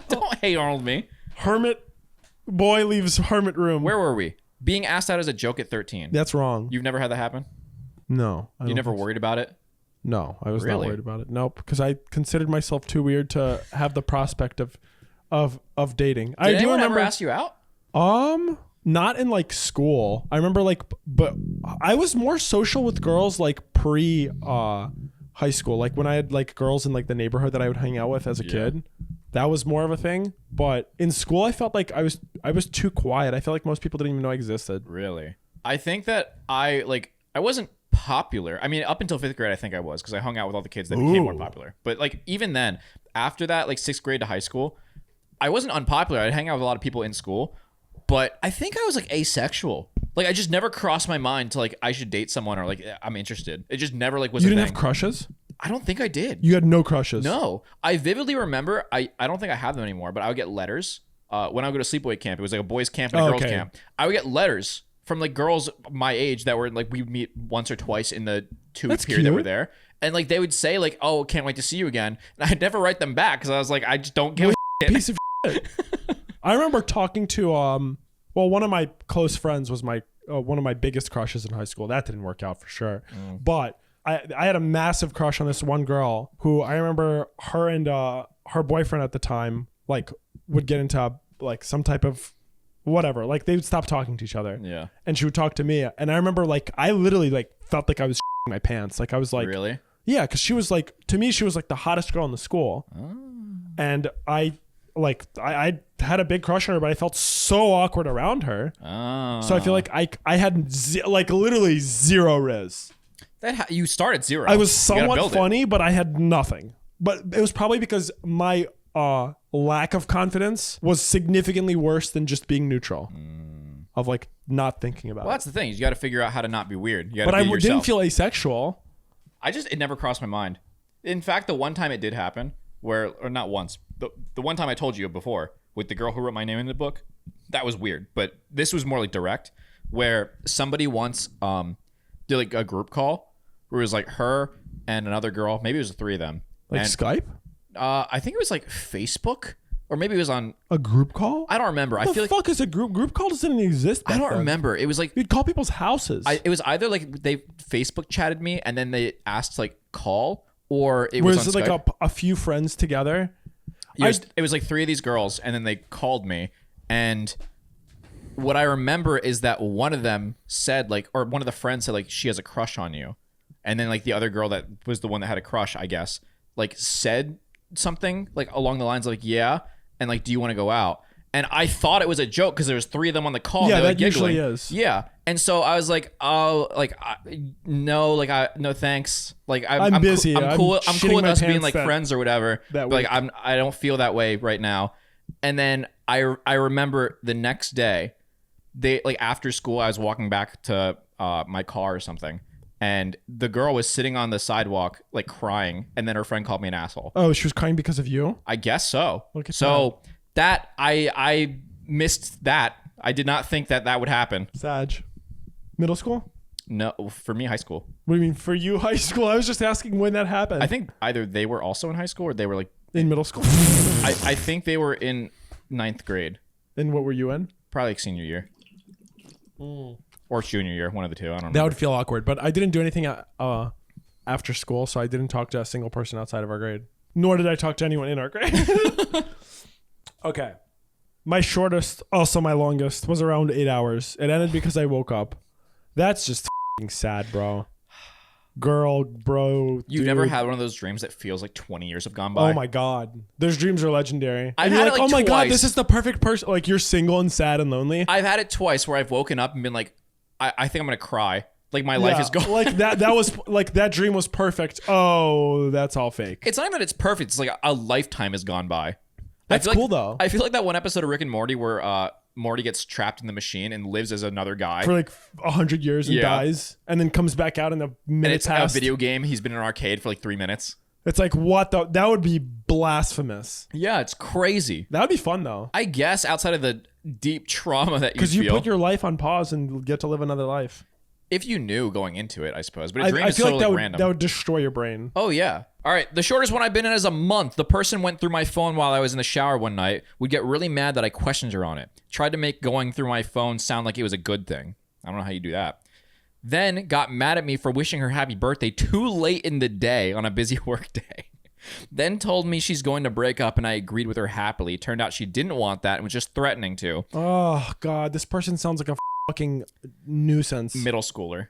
[SPEAKER 1] Don't hate Arnold me.
[SPEAKER 2] Hermit boy leaves hermit room.
[SPEAKER 1] Where were we? Being asked out as a joke at 13.
[SPEAKER 2] That's wrong.
[SPEAKER 1] You've never had that happen?
[SPEAKER 2] No.
[SPEAKER 1] You never worried about it?
[SPEAKER 2] No, I was
[SPEAKER 1] Really?
[SPEAKER 2] not worried about it. Nope, because I considered myself too weird to have the prospect of dating.
[SPEAKER 1] Did anyone ever ask you out?
[SPEAKER 2] Not in like school. I remember but I was more social with girls like pre high school. Like when I had like girls in like the neighborhood that I would hang out with as a kid. That was more of a thing. But in school, I felt like I was too quiet. I felt like most people didn't even know I existed.
[SPEAKER 1] Really? I think that I wasn't popular. I mean, up until 5th grade, I think I was, because I hung out with all the kids that became more popular. But like even then, after that, like 6th grade to high school, I wasn't unpopular. I'd hang out with a lot of people in school, but I think I was like asexual. Like I just never crossed my mind to like I should date someone or like I'm interested. It just never like was.
[SPEAKER 2] You
[SPEAKER 1] a
[SPEAKER 2] didn't
[SPEAKER 1] thing.
[SPEAKER 2] have crushes?
[SPEAKER 1] I don't think I did.
[SPEAKER 2] You had no crushes?
[SPEAKER 1] No. I vividly remember, I don't think I have them anymore, but I would get letters when I would go to sleepaway camp. It was like a boys camp and a girls camp. I would get letters from like girls my age that were like, we would meet once or twice in the 2-week period that we're there. And like they would say like, oh, can't wait to see you again. And I'd never write them back because I was like, I just don't give a shit.
[SPEAKER 2] Piece of shit. I remember talking to one of my close friends was my one of my biggest crushes in high school. That didn't work out for sure. But I had a massive crush on this one girl who I remember her and her boyfriend at the time like would get into like some type of whatever. Like they would stop talking to each other. Yeah. And she would talk to me. And I remember like I literally like felt like I was my pants. Like I was like,
[SPEAKER 1] really?
[SPEAKER 2] Yeah, because she was like, to me, she was like the hottest girl in the school. And I had a big crush on her, but I felt so awkward around her. So I feel like I had like literally zero riz.
[SPEAKER 1] You started zero.
[SPEAKER 2] I was somewhat funny, but I had nothing. But it was probably because my lack of confidence was significantly worse than just being neutral. Of like not thinking about it.
[SPEAKER 1] Well, that's the thing. You got to figure out how to not be weird. You
[SPEAKER 2] but I
[SPEAKER 1] yourself.
[SPEAKER 2] didn't feel asexual.
[SPEAKER 1] It never crossed my mind. In fact, the one time it did happen, or not once, the one time I told you before with the girl who wrote my name in the book, that was weird. But this was more like direct, where somebody once did like a group call where it was like her and another girl. Maybe it was the 3 of them.
[SPEAKER 2] Like
[SPEAKER 1] and,
[SPEAKER 2] Skype?
[SPEAKER 1] I think it was like Facebook, or maybe it was on
[SPEAKER 2] a group call.
[SPEAKER 1] I don't remember.
[SPEAKER 2] What the fuck is a group call? Doesn't exist.
[SPEAKER 1] I don't remember. It was like
[SPEAKER 2] you'd call people's houses.
[SPEAKER 1] It was either like they Facebook chatted me and then they asked to like call, or it was on Skype.
[SPEAKER 2] Like a few friends together.
[SPEAKER 1] It was like 3 of these girls, and then they called me, and what I remember is that one of them said like, or one of the friends said like, she has a crush on you, and then like the other girl that was the one that had a crush, I guess, like said something like along the lines of like, yeah, and like, do you want to go out? And I thought it was a joke because there was 3 of them on the call.
[SPEAKER 2] Yeah,
[SPEAKER 1] that
[SPEAKER 2] like usually is.
[SPEAKER 1] Yeah, and so I was like, oh, like no, thanks. Like
[SPEAKER 2] I'm busy.
[SPEAKER 1] I'm cool. I'm cool with us being like
[SPEAKER 2] that,
[SPEAKER 1] friends or whatever. But like I don't feel that way right now. And then I remember the next day, they like after school, I was walking back to my car or something, and the girl was sitting on the sidewalk like crying, and then her friend called me an asshole.
[SPEAKER 2] Oh, she was crying because of you?
[SPEAKER 1] I guess so. That I missed that. I did not think that would happen.
[SPEAKER 2] Sag. Middle school?
[SPEAKER 1] No, for me, high school.
[SPEAKER 2] What do you mean for you, high school? I was just asking when that happened.
[SPEAKER 1] I think either they were also in high school or they were like
[SPEAKER 2] in middle school.
[SPEAKER 1] I think they were in 9th grade.
[SPEAKER 2] And what were you in?
[SPEAKER 1] Probably like senior year. Or junior year, one of the two. I don't know.
[SPEAKER 2] That would feel awkward, but I didn't do anything after school, so I didn't talk to a single person outside of our grade. Nor did I talk to anyone in our grade. Okay. My shortest, also my longest, was around 8 hours. It ended because I woke up. That's just f***ing sad, bro. girl, bro.
[SPEAKER 1] You've never had one of those dreams that feels like 20 years have gone by?
[SPEAKER 2] Oh my God. Those dreams are legendary.
[SPEAKER 1] I've
[SPEAKER 2] and you're
[SPEAKER 1] had
[SPEAKER 2] like,
[SPEAKER 1] it,
[SPEAKER 2] oh my God,
[SPEAKER 1] twice.
[SPEAKER 2] this is the perfect person. Like, you're single and sad and lonely.
[SPEAKER 1] I've had it twice where I've woken up and been like, I think I'm going to cry. Like, my life is gone.
[SPEAKER 2] Like, that was, like, that dream was perfect. Oh, that's all fake.
[SPEAKER 1] It's not even that it's perfect. It's like a lifetime has gone by.
[SPEAKER 2] That's cool, though.
[SPEAKER 1] I feel like that one episode of Rick and Morty where Morty gets trapped in the machine and lives as another guy.
[SPEAKER 2] For like 100 years and dies. And then comes back out in a minute
[SPEAKER 1] and it's
[SPEAKER 2] past.
[SPEAKER 1] a video game. He's been in an arcade for like 3 minutes.
[SPEAKER 2] It's like, what the? That would be blasphemous.
[SPEAKER 1] Yeah, it's crazy.
[SPEAKER 2] That would be fun, though.
[SPEAKER 1] I guess outside of the deep trauma that you feel.
[SPEAKER 2] Because you put your life on pause and get to live another life.
[SPEAKER 1] If you knew going into it, I suppose. But a dream
[SPEAKER 2] I
[SPEAKER 1] is
[SPEAKER 2] feel
[SPEAKER 1] so
[SPEAKER 2] like
[SPEAKER 1] random.
[SPEAKER 2] that would destroy your brain.
[SPEAKER 1] Oh, yeah. All right. The shortest one I've been in is a month. The person went through my phone while I was in the shower one night. Would get really mad that I questioned her on it. Tried to make going through my phone sound like it was a good thing. I don't know how you do that. Then got mad at me for wishing her happy birthday too late in the day on a busy work day. Then told me she's going to break up and I agreed with her happily. Turned out she didn't want that and was just threatening to.
[SPEAKER 2] Oh, God. This person sounds like a fucking nuisance.
[SPEAKER 1] Middle schooler.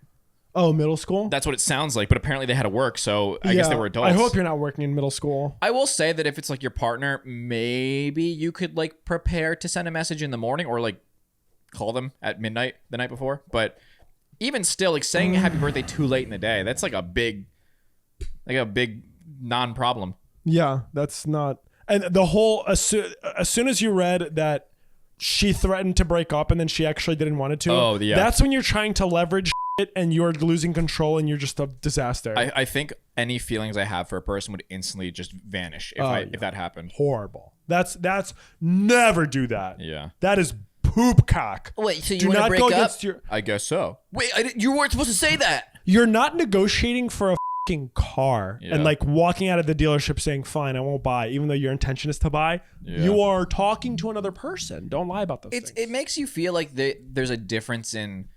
[SPEAKER 2] Oh, middle school?
[SPEAKER 1] That's what it sounds like, but apparently they had to work, so I guess they were adults.
[SPEAKER 2] I hope you're not working in middle school.
[SPEAKER 1] I will say that if it's like your partner, maybe you could like prepare to send a message in the morning or like call them at midnight the night before. But even still, like saying happy birthday too late in the day, that's like a big non-problem.
[SPEAKER 2] Yeah, that's not. And the whole, as soon as you read that she threatened to break up and then she actually didn't want it to.
[SPEAKER 1] Oh, yeah.
[SPEAKER 2] That's when you're trying to leverage it and you're losing control and you're just a disaster.
[SPEAKER 1] I think any feelings I have for a person would instantly just vanish if that happened.
[SPEAKER 2] Horrible. That's never do that.
[SPEAKER 1] Yeah.
[SPEAKER 2] That is poop cock.
[SPEAKER 1] Wait, so you
[SPEAKER 2] do
[SPEAKER 1] want to
[SPEAKER 2] not
[SPEAKER 1] break
[SPEAKER 2] go
[SPEAKER 1] up?
[SPEAKER 2] against your.
[SPEAKER 1] I guess so. Wait, you weren't supposed to say that.
[SPEAKER 2] You're not negotiating for a fucking car
[SPEAKER 1] Yeah.
[SPEAKER 2] and like walking out of the dealership saying, fine, I won't buy, even though your intention is to buy.
[SPEAKER 1] Yeah.
[SPEAKER 2] You are talking to another person. Don't lie about those things.
[SPEAKER 1] It makes you feel like there's a difference in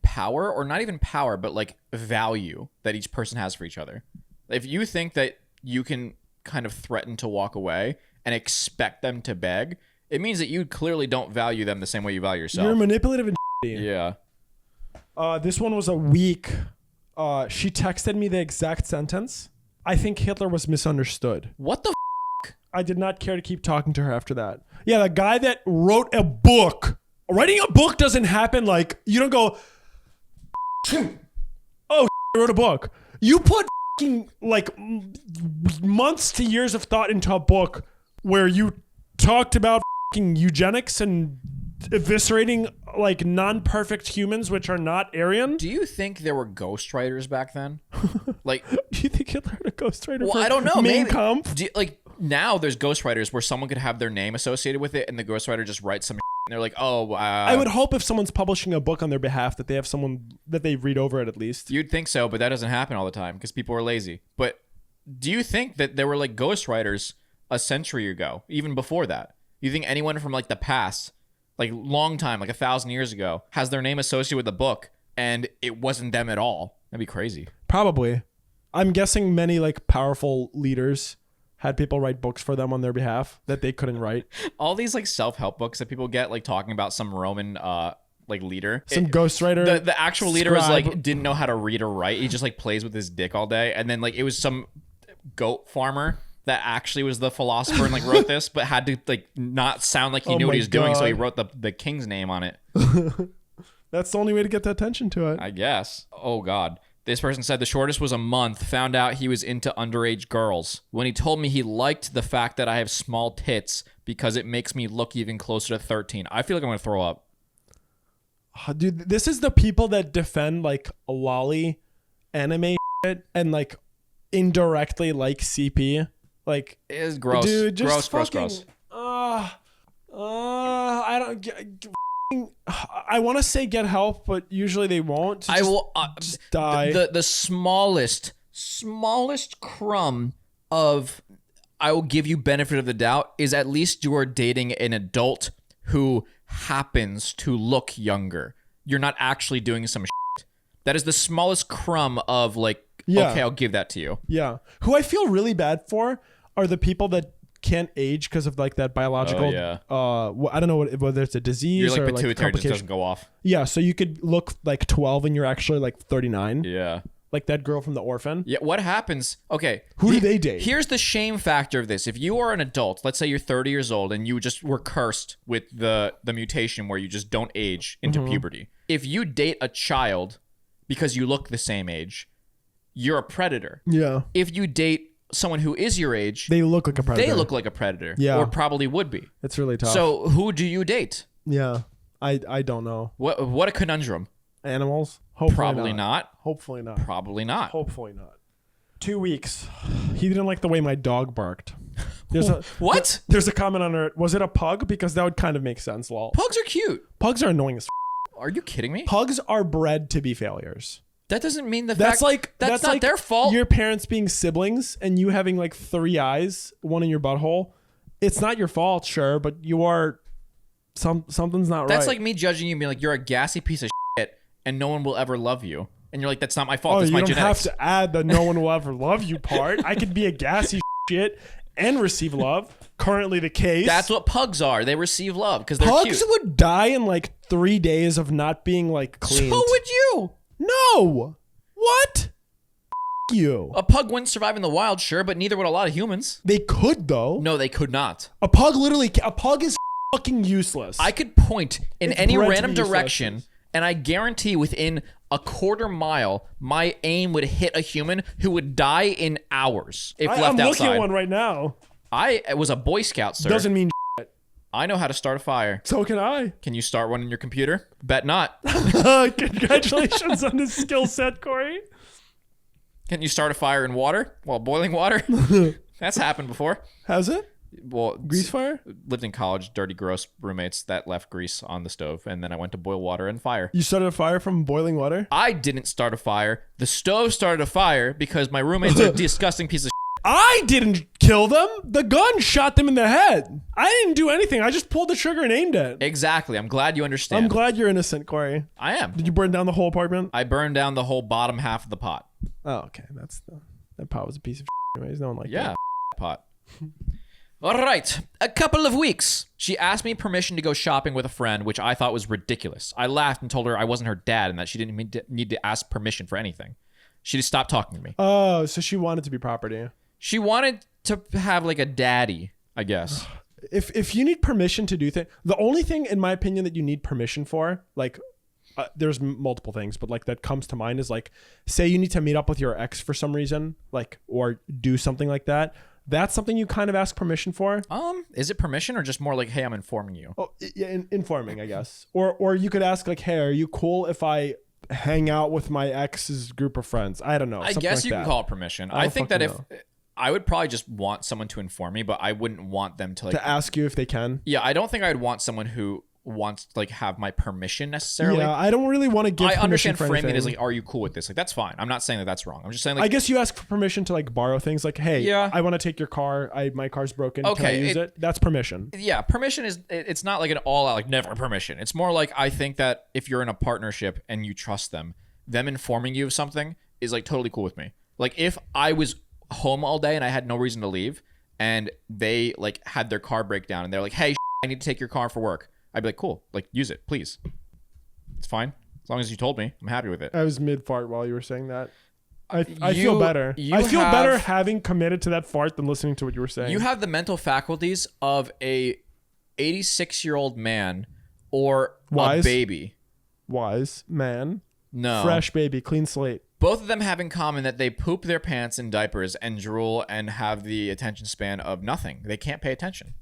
[SPEAKER 1] power, or not even power, but like value that each person has for each other. If you think that you can kind of threaten to walk away and expect them to beg, it means that you clearly don't value them the same way you value yourself.
[SPEAKER 2] You're manipulative and
[SPEAKER 1] Yeah.
[SPEAKER 2] This one was a week. She texted me the exact sentence. I think Hitler was misunderstood.
[SPEAKER 1] What the
[SPEAKER 2] I did not care to keep talking to her after that. Yeah, the guy that wrote a book. Writing a book doesn't happen like, you don't go, oh, I wrote a book. You put like months to years of thought into a book where you talked about eugenics and eviscerating like non-perfect humans which are not Aryan.
[SPEAKER 1] Do you think there were ghostwriters back then? Like,
[SPEAKER 2] do you think Hitler had a ghostwriter?
[SPEAKER 1] well,
[SPEAKER 2] for
[SPEAKER 1] I don't know.
[SPEAKER 2] Mein
[SPEAKER 1] Maybe.
[SPEAKER 2] Kampf?
[SPEAKER 1] Like now, there's ghostwriters where someone could have their name associated with it, and the ghostwriter just writes some. And they're like, oh.
[SPEAKER 2] I would hope if someone's publishing a book on their behalf that they have someone that they read over it at least.
[SPEAKER 1] You'd think so, but that doesn't happen all the time because people are lazy. But do you think that there were like ghostwriters a century ago, even before that? You think anyone from like the past, like long time, like 1,000 years ago, has their name associated with the book and it wasn't them at all? That'd be crazy.
[SPEAKER 2] Probably. I'm guessing many like powerful leaders had people write books for them on their behalf that they couldn't write.
[SPEAKER 1] All these like self-help books that people get, like talking about some Roman like leader.
[SPEAKER 2] Some ghostwriter.
[SPEAKER 1] The actual leader was like didn't know how to read or write. He just like plays with his dick all day. And then like it was some goat farmer that actually was the philosopher and like wrote this, but had to like not sound like he knew what he was doing, so he wrote the king's name on it.
[SPEAKER 2] That's the only way to get the attention to it.
[SPEAKER 1] I guess. Oh God. This person said the shortest was a month, found out he was into underage girls. When he told me he liked the fact that I have small tits because it makes me look even closer to 13. I feel like I'm going to throw up.
[SPEAKER 2] Dude, this is the people that defend like lolly anime shit and like indirectly like CP. Like,
[SPEAKER 1] it is gross.
[SPEAKER 2] Dude, just
[SPEAKER 1] gross.
[SPEAKER 2] I don't I want to say get help, but usually they won't. So
[SPEAKER 1] I will
[SPEAKER 2] just die.
[SPEAKER 1] The smallest crumb of I will give you benefit of the doubt is at least you are dating an adult who happens to look younger. You're not actually doing some shit. That is the smallest crumb of like, okay, I'll give that to you.
[SPEAKER 2] Yeah. Who I feel really bad for are the people that can't age because of like that biological I don't know whether it's a disease
[SPEAKER 1] you're like
[SPEAKER 2] or
[SPEAKER 1] pituitary
[SPEAKER 2] like
[SPEAKER 1] just doesn't go off.
[SPEAKER 2] Yeah, so you could look like 12 and you're actually like 39.
[SPEAKER 1] Yeah.
[SPEAKER 2] Like that girl from The Orphan.
[SPEAKER 1] Yeah, what happens? Okay.
[SPEAKER 2] Who do they date?
[SPEAKER 1] Here's the shame factor of this. If you are an adult, let's say you're 30 years old and you just were cursed with the mutation where you just don't age into puberty. If you date a child because you look the same age, you're a predator.
[SPEAKER 2] Yeah.
[SPEAKER 1] If you date someone who is your age,
[SPEAKER 2] They look like a predator.
[SPEAKER 1] they look like a predator.
[SPEAKER 2] Yeah.
[SPEAKER 1] Or probably would be.
[SPEAKER 2] It's really tough.
[SPEAKER 1] So who do you date?
[SPEAKER 2] Yeah. I don't know.
[SPEAKER 1] What a conundrum.
[SPEAKER 2] Animals? Hopefully
[SPEAKER 1] Probably not.
[SPEAKER 2] Hopefully not.
[SPEAKER 1] Probably not.
[SPEAKER 2] Hopefully not. 2 weeks. He didn't like the way my dog barked.
[SPEAKER 1] What?
[SPEAKER 2] There's a comment on it. Was it a pug? Because that would kind of make sense, lol.
[SPEAKER 1] Pugs are cute.
[SPEAKER 2] Pugs are annoying as
[SPEAKER 1] Are you kidding me?
[SPEAKER 2] Pugs are bred to be failures.
[SPEAKER 1] That doesn't mean
[SPEAKER 2] That's
[SPEAKER 1] that's not
[SPEAKER 2] like
[SPEAKER 1] their fault.
[SPEAKER 2] Your parents being siblings and you having like 3 eyes, one in your butthole. It's not your fault, sure, but you are something's not right.
[SPEAKER 1] That's like me judging you and being like, you're a gassy piece of shit and no one will ever love you. And you're like, that's not my fault. That's my genetics.
[SPEAKER 2] You don't have to add the no one will ever love you part. I could be a gassy shit and receive love. Currently the case.
[SPEAKER 1] That's what pugs are. They receive love because they're
[SPEAKER 2] pugs
[SPEAKER 1] cute.
[SPEAKER 2] would die in like 3 days of not being like cleaned.
[SPEAKER 1] So would you.
[SPEAKER 2] No. What? You.
[SPEAKER 1] A pug wouldn't survive in the wild, sure, but neither would a lot of humans.
[SPEAKER 2] They could though.
[SPEAKER 1] No, they could not.
[SPEAKER 2] A pug is fucking useless.
[SPEAKER 1] I could point in any
[SPEAKER 2] bred to
[SPEAKER 1] random
[SPEAKER 2] be useless.
[SPEAKER 1] direction, and I guarantee within a quarter mile, my aim would hit a human who would die in hours if left
[SPEAKER 2] I'm
[SPEAKER 1] outside.
[SPEAKER 2] looking at one right now.
[SPEAKER 1] I was a Boy Scout, sir.
[SPEAKER 2] Doesn't mean
[SPEAKER 1] I know how to start a fire.
[SPEAKER 2] so can I.
[SPEAKER 1] Can you start one in your computer? Bet not.
[SPEAKER 2] Congratulations on this skill set, Corey.
[SPEAKER 1] Can you start a fire in water while boiling water? That's happened before.
[SPEAKER 2] Has it?
[SPEAKER 1] Well,
[SPEAKER 2] Grease fire?
[SPEAKER 1] Lived in college, dirty, gross roommates that left grease on the stove, and then I went to boil water and fire.
[SPEAKER 2] You started a fire from boiling water?
[SPEAKER 1] I didn't start a fire. The stove started a fire because my roommates are a disgusting piece of
[SPEAKER 2] I didn't kill them. The gun shot them in the head. I didn't do anything. I just pulled the trigger and aimed it.
[SPEAKER 1] Exactly. I'm glad you understand.
[SPEAKER 2] I'm glad you're innocent, Corey.
[SPEAKER 1] I am.
[SPEAKER 2] Did you burn down the whole apartment?
[SPEAKER 1] I burned down the whole bottom half of the pot.
[SPEAKER 2] Oh, okay. That pot was a piece of anyways. No one liked
[SPEAKER 1] Yeah,
[SPEAKER 2] that.
[SPEAKER 1] pot. All right. A couple of weeks. She asked me permission to go shopping with a friend, which I thought was ridiculous. I laughed and told her I wasn't her dad and that she didn't need to ask permission for anything. She just stopped talking to me.
[SPEAKER 2] Oh, so she wanted to be property.
[SPEAKER 1] She wanted to have like a daddy, I guess.
[SPEAKER 2] If you need permission to do things, the only thing in my opinion that you need permission for, like there's multiple things, but like that comes to mind is like, say you need to meet up with your ex for some reason, like, or do something like that. That's something you kind of ask permission for.
[SPEAKER 1] Is it permission or just more like, hey, I'm informing you?
[SPEAKER 2] Oh, yeah, informing, I guess. Or you could ask like, hey, are you cool if I hang out with my ex's group of friends? I don't know.
[SPEAKER 1] I guess you can call it permission. I think that if I would probably just want someone to inform me, but I wouldn't want them to like
[SPEAKER 2] to ask you if they can.
[SPEAKER 1] Yeah, I don't think I'd want someone who wants to like have my permission necessarily.
[SPEAKER 2] Yeah, I don't really want to give
[SPEAKER 1] I
[SPEAKER 2] permission
[SPEAKER 1] understand
[SPEAKER 2] for
[SPEAKER 1] framing it as
[SPEAKER 2] anything.
[SPEAKER 1] like, are you cool with this? Like, that's fine. I'm not saying that that's wrong. I'm just saying like,
[SPEAKER 2] I guess you ask for permission to like borrow things like, hey,
[SPEAKER 1] Yeah.
[SPEAKER 2] I want to take your car. My car's broken.
[SPEAKER 1] Okay,
[SPEAKER 2] Can I use it? That's permission.
[SPEAKER 1] yeah, permission is, it's not like an all out, like never permission. It's more like, I think that if you're in a partnership and you trust them informing you of something is like totally cool with me. Like if I was home all day and I had no reason to leave and they like had their car break down and they're like, hey, I need to take your car for work. I'd be like, cool, like use it, please. It's fine. As long as you told me, I'm happy with it.
[SPEAKER 2] I was mid fart while you were saying that. I feel better. I feel better having committed to that fart than listening to what you were saying.
[SPEAKER 1] You have the mental faculties of a 86-year-old man or
[SPEAKER 2] Wise.
[SPEAKER 1] a baby.
[SPEAKER 2] Wise man.
[SPEAKER 1] No.
[SPEAKER 2] Fresh baby, clean slate.
[SPEAKER 1] Both of them have in common that they poop their pants in diapers and drool and have the attention span of nothing. They can't pay attention.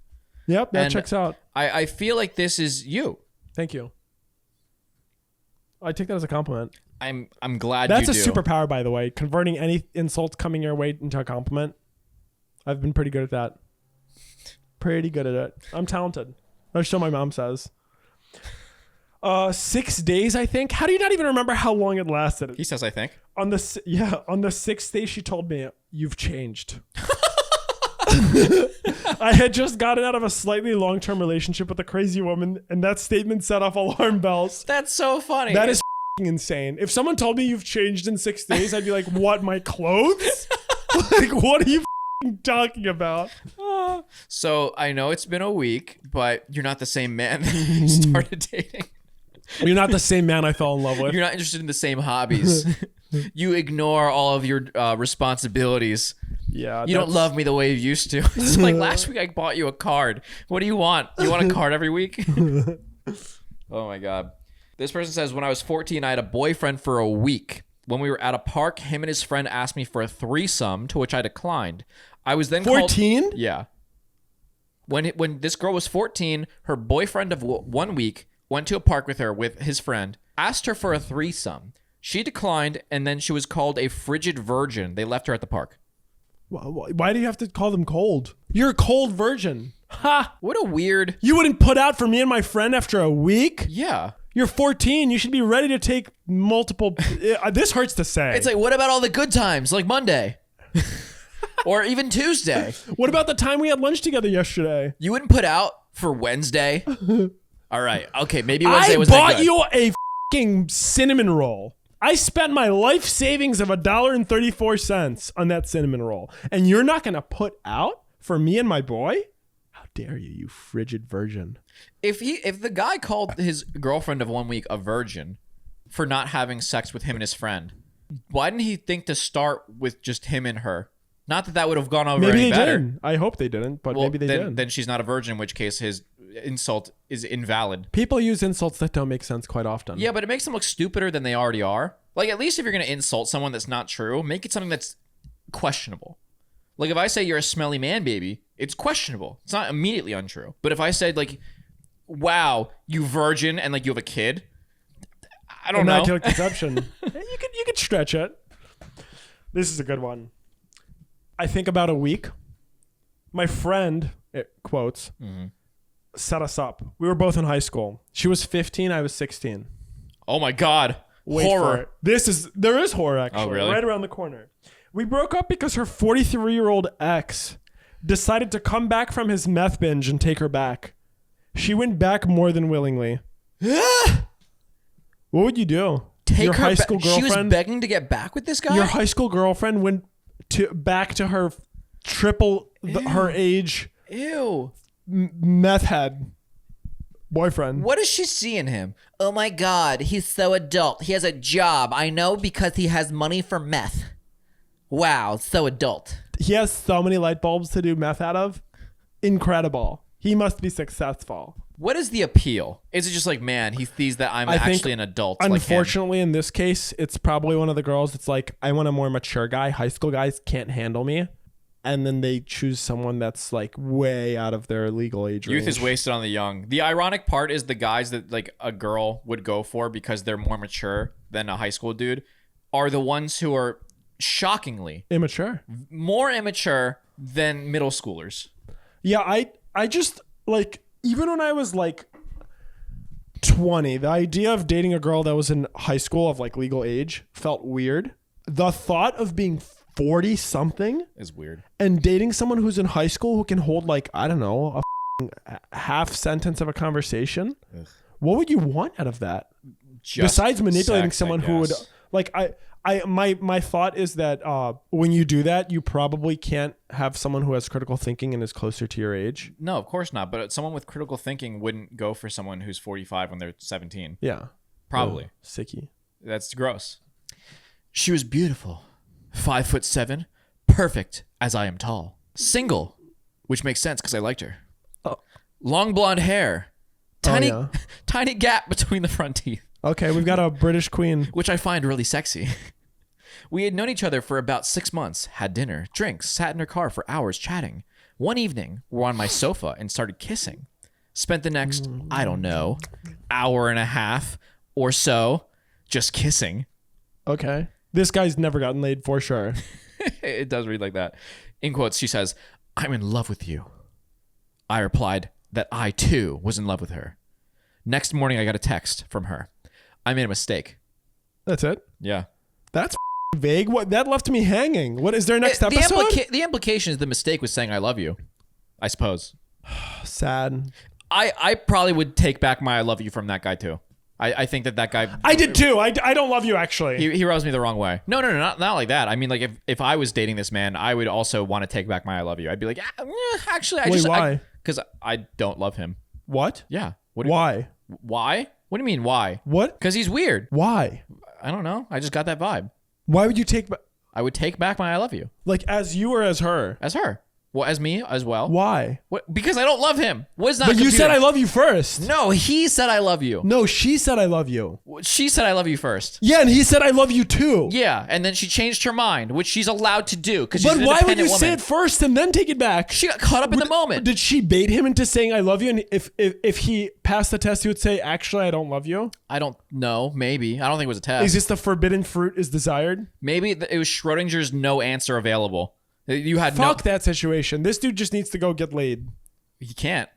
[SPEAKER 2] Yep, that
[SPEAKER 1] And
[SPEAKER 2] checks out.
[SPEAKER 1] I feel like this is you.
[SPEAKER 2] Thank you. I take that as a compliment.
[SPEAKER 1] I'm glad
[SPEAKER 2] That's
[SPEAKER 1] you
[SPEAKER 2] a
[SPEAKER 1] do.
[SPEAKER 2] superpower, by the way. Converting any insult coming your way into a compliment. I've been pretty good at that. Pretty good at it. I'm talented. That's what my mom says. 6 days, I think. How do you not even remember how long it lasted?
[SPEAKER 1] He says, I think.
[SPEAKER 2] On the 6th day, she told me, "You've changed." I had just gotten out of a slightly long-term relationship with a crazy woman, and that statement set off alarm bells.
[SPEAKER 1] That's so funny.
[SPEAKER 2] That is insane. If someone told me you've changed in 6 days, I'd be like, what, my clothes? Like, what are you talking about?
[SPEAKER 1] So I know it's been a week, but you're not the same man that you started dating.
[SPEAKER 2] You're not the same man I fell in love with.
[SPEAKER 1] You're not interested in the same hobbies. You ignore all of your responsibilities.
[SPEAKER 2] Yeah.
[SPEAKER 1] You don't love me the way you used to. It's like last week I bought you a card. What do you want? You want a card every week? Oh my God. This person says, when I was 14, I had a boyfriend for a week. When we were at a park, him and his friend asked me for a threesome, to which I declined. I was then
[SPEAKER 2] 14?
[SPEAKER 1] Yeah. When this girl was 14, her boyfriend of 1 week went to a park with her with his friend, asked her for a threesome. She declined, and then she was called a frigid virgin. They left her at the park.
[SPEAKER 2] Why do you have to call them cold? You're a cold virgin. Ha!
[SPEAKER 1] What a weird...
[SPEAKER 2] You wouldn't put out for me and my friend after a week?
[SPEAKER 1] Yeah.
[SPEAKER 2] You're 14. You should be ready to take multiple... This hurts to say.
[SPEAKER 1] It's like, what about all the good times, like Monday? Or even Tuesday?
[SPEAKER 2] What about the time we had lunch together yesterday?
[SPEAKER 1] You wouldn't put out for Wednesday? All right. Okay, maybe Wednesday
[SPEAKER 2] I
[SPEAKER 1] was that
[SPEAKER 2] bought
[SPEAKER 1] good.
[SPEAKER 2] you a fucking cinnamon roll. I spent my life savings of $1.34 on that cinnamon roll. And you're not going to put out for me and my boy? How dare you, you frigid virgin.
[SPEAKER 1] If the guy called his girlfriend of 1 week a virgin for not having sex with him and his friend, why didn't he think to start with just him and her? Not that that would have gone over
[SPEAKER 2] maybe
[SPEAKER 1] any
[SPEAKER 2] they
[SPEAKER 1] better.
[SPEAKER 2] didn't. I hope they didn't, but maybe they did.
[SPEAKER 1] Then she's not a virgin, in which case his insult is invalid.
[SPEAKER 2] People use insults that don't make sense quite often.
[SPEAKER 1] Yeah, but it makes them look stupider than they already are. Like, at least if you're going to insult someone that's not true, make it something that's questionable. Like, if I say you're a smelly man, baby, it's questionable. It's not immediately untrue. But if I said, like, wow, you virgin, and, like, you have a kid, I don't know.
[SPEAKER 2] Immaculate conception. You could stretch it. This is a good one. I think about a week. My friend, quotes, set us up. We were both in high school. She was 15. I was 16.
[SPEAKER 1] Oh, my God.
[SPEAKER 2] Wait
[SPEAKER 1] Horror.
[SPEAKER 2] For it. There is horror, actually.
[SPEAKER 1] Oh, really?
[SPEAKER 2] Right around the corner. We broke up because her 43-year-old ex decided to come back from his meth binge and take her back. She went back more than willingly. What would you do?
[SPEAKER 1] Take
[SPEAKER 2] your
[SPEAKER 1] her
[SPEAKER 2] high school girlfriend?
[SPEAKER 1] She was begging to get back with this guy?
[SPEAKER 2] Your high school girlfriend went back to her triple her age
[SPEAKER 1] Ew.
[SPEAKER 2] meth head boyfriend.
[SPEAKER 1] What does she see in him? Oh my God, he's so adult. He has a job. I know because he has money for meth. Wow, so adult.
[SPEAKER 2] He has so many light bulbs to do meth out of. Incredible. He must be successful.
[SPEAKER 1] What is the appeal? Is it just like, man, he sees that I'm actually an adult?
[SPEAKER 2] Unfortunately, in this case, it's probably one of the girls. It's like, I want a more mature guy. High school guys can't handle me. And then they choose someone that's like way out of their legal age range.
[SPEAKER 1] Youth is wasted on the young. The ironic part is the guys that like a girl would go for because they're more mature than a high school dude are the ones who are shockingly
[SPEAKER 2] immature.
[SPEAKER 1] More immature than middle schoolers.
[SPEAKER 2] Yeah, I just like, even when I was like 20, the idea of dating a girl that was in high school of like legal age felt weird. The thought of being 40 something
[SPEAKER 1] is weird
[SPEAKER 2] and dating someone who's in high school who can hold like, I don't know, a half sentence of a conversation. Ugh. What would you want out of that? Besides manipulating someone who would like, my thought is that when you do that, you probably can't have someone who has critical thinking and is closer to your age.
[SPEAKER 1] No, of course not. But someone with critical thinking wouldn't go for someone who's 45 when they're 17.
[SPEAKER 2] Yeah.
[SPEAKER 1] Probably.
[SPEAKER 2] Oh, sicky.
[SPEAKER 1] That's gross. She was beautiful. 5'7", perfect as I am tall. Single, which makes sense because I liked her.
[SPEAKER 2] Oh.
[SPEAKER 1] Long blonde hair. Tiny gap between the front teeth.
[SPEAKER 2] Okay, we've got a British queen.
[SPEAKER 1] Which I find really sexy. We had known each other for about 6 months, had dinner, drinks, sat in her car for hours chatting. One evening, we're on my sofa and started kissing. Spent the next, I don't know, hour and a half or so just kissing.
[SPEAKER 2] Okay. This guy's never gotten laid for sure.
[SPEAKER 1] It does read like that. In quotes, she says, I'm in love with you. I replied that I too was in love with her. Next morning, I got a text from her. I made a mistake.
[SPEAKER 2] That's it?
[SPEAKER 1] Yeah.
[SPEAKER 2] That's vague. What? That left me hanging. What is there next episode?
[SPEAKER 1] The implication is the mistake was saying I love you, I suppose.
[SPEAKER 2] Sad.
[SPEAKER 1] I probably would take back my I love you from that guy too. I think that guy...
[SPEAKER 2] I did too. I don't love you, actually.
[SPEAKER 1] He rubs me the wrong way. No, not like that. I mean, like, if I was dating this man, I would also want to take back my I love you. I'd be like, actually,
[SPEAKER 2] why?
[SPEAKER 1] Because I don't love him.
[SPEAKER 2] What?
[SPEAKER 1] Yeah.
[SPEAKER 2] Why?
[SPEAKER 1] Why? What do you mean, why?
[SPEAKER 2] What?
[SPEAKER 1] Because he's weird.
[SPEAKER 2] Why?
[SPEAKER 1] I don't know. I just got that vibe.
[SPEAKER 2] Why would you take
[SPEAKER 1] I would take back my I love you.
[SPEAKER 2] like as you or as her?
[SPEAKER 1] As her. Well, as me as well.
[SPEAKER 2] Why?
[SPEAKER 1] What? Because I don't love him. What is that?
[SPEAKER 2] But you said I love you first.
[SPEAKER 1] No, he said I love you.
[SPEAKER 2] No, she said I love you.
[SPEAKER 1] She said I love you first.
[SPEAKER 2] Yeah, and he said I love you too.
[SPEAKER 1] Yeah, and then she changed her mind, which she's allowed to do because she's
[SPEAKER 2] But
[SPEAKER 1] an
[SPEAKER 2] why would
[SPEAKER 1] independent
[SPEAKER 2] you say
[SPEAKER 1] woman.
[SPEAKER 2] it first and then take it back?
[SPEAKER 1] She got caught up in the moment.
[SPEAKER 2] Did she bait him into saying I love you? And if he passed the test, he would say, actually, I don't love you?
[SPEAKER 1] I don't know. Maybe. I don't think it was a test.
[SPEAKER 2] Is this the forbidden fruit is desired?
[SPEAKER 1] Maybe it was Schrodinger's no answer available. You had
[SPEAKER 2] Fuck that situation. This dude just needs to go get laid.
[SPEAKER 1] He can't.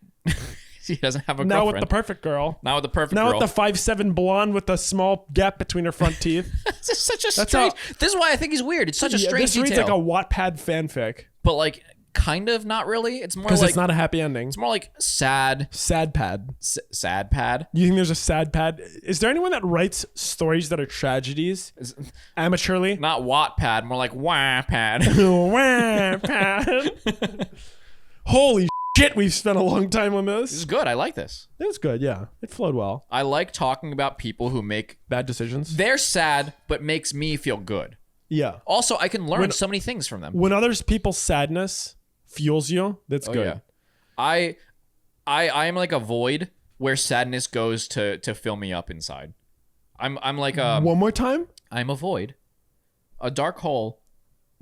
[SPEAKER 1] He doesn't have a
[SPEAKER 2] Now
[SPEAKER 1] girlfriend.
[SPEAKER 2] with the perfect girl.
[SPEAKER 1] Now with the perfect
[SPEAKER 2] Now
[SPEAKER 1] girl.
[SPEAKER 2] with the 5'7" blonde with a small gap between her front teeth.
[SPEAKER 1] This is such a
[SPEAKER 2] That's
[SPEAKER 1] strange.
[SPEAKER 2] how-
[SPEAKER 1] This is why I think he's weird. It's such a strange
[SPEAKER 2] this reads
[SPEAKER 1] detail.
[SPEAKER 2] like a Wattpad fanfic.
[SPEAKER 1] But like, kind of not really. It's more
[SPEAKER 2] Because
[SPEAKER 1] like
[SPEAKER 2] it's not a happy ending.
[SPEAKER 1] it's more like sad.
[SPEAKER 2] Sad pad.
[SPEAKER 1] Sad pad.
[SPEAKER 2] You think there's a sad pad? Is there anyone that writes stories that are tragedies? Amateurly?
[SPEAKER 1] Not Wattpad. More like wah pad.
[SPEAKER 2] Wattpad. Holy shit, we've spent a long time on
[SPEAKER 1] This is
[SPEAKER 2] this.
[SPEAKER 1] good. I like this.
[SPEAKER 2] It was good, yeah. It flowed well.
[SPEAKER 1] I like talking about people who make
[SPEAKER 2] Bad decisions?
[SPEAKER 1] they're sad, but makes me feel good.
[SPEAKER 2] Yeah.
[SPEAKER 1] Also, I can learn
[SPEAKER 2] When-
[SPEAKER 1] so many things from them.
[SPEAKER 2] When others people's sadness fuels you, that's good.
[SPEAKER 1] Yeah. I am like a void where sadness goes to fill me up inside. I'm like
[SPEAKER 2] One more time?
[SPEAKER 1] I'm a void, a dark hole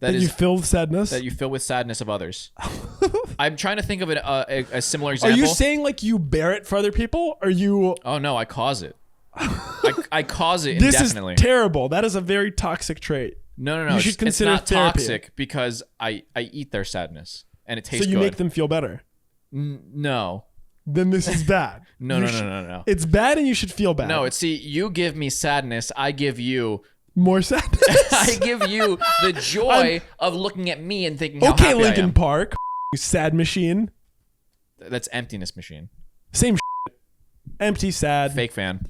[SPEAKER 1] that
[SPEAKER 2] You feel with sadness?
[SPEAKER 1] that you fill with sadness of others. I'm trying to think of a similar
[SPEAKER 2] Are
[SPEAKER 1] example.
[SPEAKER 2] you saying like you bear it for other people? Or you...
[SPEAKER 1] Oh no, I cause it. I cause it
[SPEAKER 2] This
[SPEAKER 1] indefinitely.
[SPEAKER 2] is terrible. That is a very toxic trait.
[SPEAKER 1] No.
[SPEAKER 2] You should
[SPEAKER 1] It's
[SPEAKER 2] consider
[SPEAKER 1] not
[SPEAKER 2] therapy.
[SPEAKER 1] toxic because I eat their sadness and it tastes
[SPEAKER 2] So you
[SPEAKER 1] good.
[SPEAKER 2] make them feel better.
[SPEAKER 1] No.
[SPEAKER 2] Then this is bad.
[SPEAKER 1] No,
[SPEAKER 2] You
[SPEAKER 1] no,
[SPEAKER 2] should-
[SPEAKER 1] no.
[SPEAKER 2] It's bad and you should feel bad.
[SPEAKER 1] No, see, you give me sadness, I give you
[SPEAKER 2] more sadness.
[SPEAKER 1] I give you the joy of looking at me and thinking how
[SPEAKER 2] Okay,
[SPEAKER 1] happy I
[SPEAKER 2] Linkin
[SPEAKER 1] am.
[SPEAKER 2] Park. Sad machine.
[SPEAKER 1] That's emptiness machine.
[SPEAKER 2] Same shit. Empty, sad.
[SPEAKER 1] Fake fan.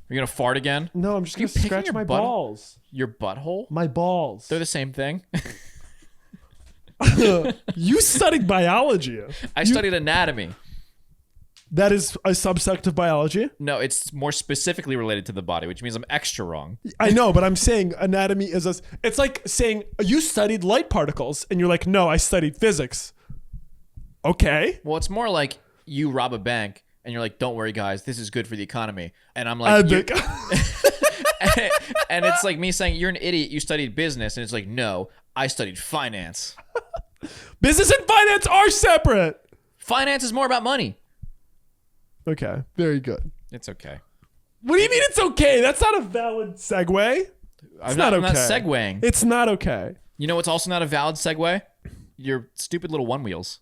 [SPEAKER 1] You're gonna fart again?
[SPEAKER 2] No, I'm just
[SPEAKER 1] You
[SPEAKER 2] gonna
[SPEAKER 1] picking
[SPEAKER 2] scratch
[SPEAKER 1] your
[SPEAKER 2] my
[SPEAKER 1] butt?
[SPEAKER 2] balls.
[SPEAKER 1] Your butthole?
[SPEAKER 2] My balls.
[SPEAKER 1] They're the same thing.
[SPEAKER 2] You studied biology.
[SPEAKER 1] I studied anatomy.
[SPEAKER 2] That is a subsect of biology.
[SPEAKER 1] No, it's more specifically related to the body, which means I'm extra wrong.
[SPEAKER 2] I know, but I'm saying anatomy is a. It's like saying you studied light particles, and you're like, no, I studied physics. Okay.
[SPEAKER 1] Well, it's more like you rob a bank and you're like, don't worry, guys, this is good for the economy. And I'm like, and it's like me saying, you're an idiot, you studied business. And it's like, no, I studied finance.
[SPEAKER 2] Business and finance are separate.
[SPEAKER 1] Finance is more about money.
[SPEAKER 2] Okay, very good.
[SPEAKER 1] It's okay.
[SPEAKER 2] What do you mean it's okay? That's not a valid segue.
[SPEAKER 1] I'm
[SPEAKER 2] not
[SPEAKER 1] not
[SPEAKER 2] okay.
[SPEAKER 1] segueing.
[SPEAKER 2] It's not okay.
[SPEAKER 1] You know what's also not a valid segue? Your stupid little one wheels.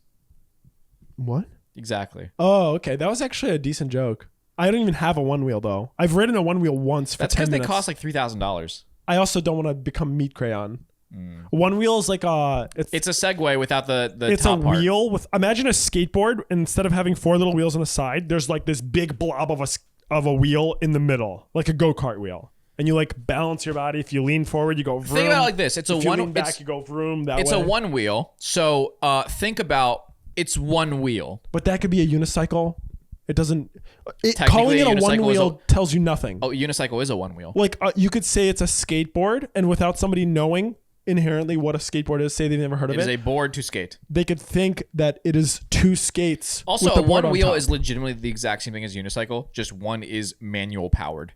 [SPEAKER 2] What?
[SPEAKER 1] Exactly.
[SPEAKER 2] Oh, okay. That was actually a decent joke. I don't even have a one wheel though. I've ridden a one wheel once for
[SPEAKER 1] That's
[SPEAKER 2] 10
[SPEAKER 1] because they
[SPEAKER 2] minutes.
[SPEAKER 1] cost like $3,000.
[SPEAKER 2] I also don't want to become meat crayon. One wheel is like
[SPEAKER 1] It's a Segway without the
[SPEAKER 2] it's
[SPEAKER 1] top
[SPEAKER 2] a
[SPEAKER 1] part.
[SPEAKER 2] wheel with imagine a skateboard and instead of having 4 little wheels on the side, there's like this big blob of a wheel in the middle, like a go-kart wheel. And you like balance your body. If you lean forward, you go vroom.
[SPEAKER 1] Think about it like this. It's a
[SPEAKER 2] if you
[SPEAKER 1] one.
[SPEAKER 2] lean back,
[SPEAKER 1] It's,
[SPEAKER 2] you go vroom that
[SPEAKER 1] it's
[SPEAKER 2] way.
[SPEAKER 1] a one wheel. So think about it's one wheel.
[SPEAKER 2] But that could be a unicycle. It doesn't.
[SPEAKER 1] Technically,
[SPEAKER 2] Calling it
[SPEAKER 1] a
[SPEAKER 2] a one
[SPEAKER 1] unicycle is
[SPEAKER 2] wheel tells you nothing.
[SPEAKER 1] Oh, unicycle is a one wheel.
[SPEAKER 2] Like you could say it's a skateboard, and without somebody knowing inherently what a skateboard is, say they've never heard of
[SPEAKER 1] It is
[SPEAKER 2] it,
[SPEAKER 1] a board to skate.
[SPEAKER 2] they could think that it is 2 skates.
[SPEAKER 1] Also,
[SPEAKER 2] with the
[SPEAKER 1] a
[SPEAKER 2] board
[SPEAKER 1] one
[SPEAKER 2] on
[SPEAKER 1] wheel
[SPEAKER 2] top.
[SPEAKER 1] is legitimately the exact same thing as unicycle. Just one is manual powered.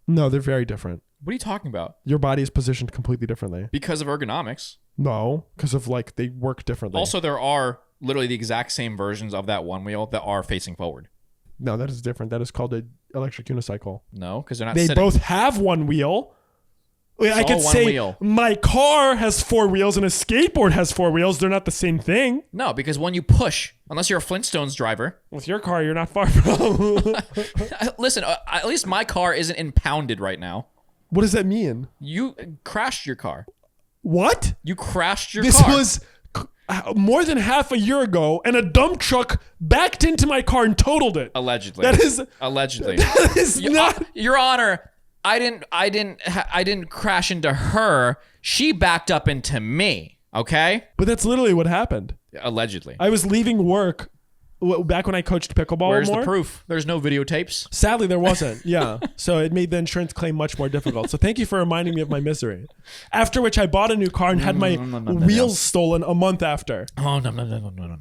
[SPEAKER 2] No, they're very different.
[SPEAKER 1] What are you talking about?
[SPEAKER 2] Your body is positioned completely differently.
[SPEAKER 1] Because of ergonomics.
[SPEAKER 2] No, because of like they work differently.
[SPEAKER 1] Also, there are literally the exact same versions of that one wheel that are facing forward.
[SPEAKER 2] No, that is different. That is called an electric unicycle.
[SPEAKER 1] No, because they're not.
[SPEAKER 2] They
[SPEAKER 1] sitting.
[SPEAKER 2] both have one wheel. I
[SPEAKER 1] all
[SPEAKER 2] could
[SPEAKER 1] one
[SPEAKER 2] say
[SPEAKER 1] wheel.
[SPEAKER 2] my car has 4 wheels and a skateboard has 4 wheels. They're not the same thing.
[SPEAKER 1] No, because when you push, unless you're a Flintstones driver.
[SPEAKER 2] With your car, you're not far from.
[SPEAKER 1] Listen, at least my car isn't impounded right now.
[SPEAKER 2] What does that mean?
[SPEAKER 1] You crashed your car.
[SPEAKER 2] What?
[SPEAKER 1] You crashed your
[SPEAKER 2] This
[SPEAKER 1] car.
[SPEAKER 2] was more than half a year ago, and a dump truck backed into my car and totaled it.
[SPEAKER 1] Allegedly.
[SPEAKER 2] That is
[SPEAKER 1] allegedly.
[SPEAKER 2] that is not.
[SPEAKER 1] Your Honor, I didn't crash into her. She backed up into me. Okay.
[SPEAKER 2] But that's literally what happened.
[SPEAKER 1] Allegedly.
[SPEAKER 2] I was leaving work back when I coached pickleball.
[SPEAKER 1] Where's
[SPEAKER 2] more,
[SPEAKER 1] the proof? There's no videotapes.
[SPEAKER 2] Sadly, there wasn't. Yeah. So it made the insurance claim much more difficult. So thank you for reminding me of my misery. After which I bought a new car and had my wheels stolen a month after.
[SPEAKER 1] Oh, no.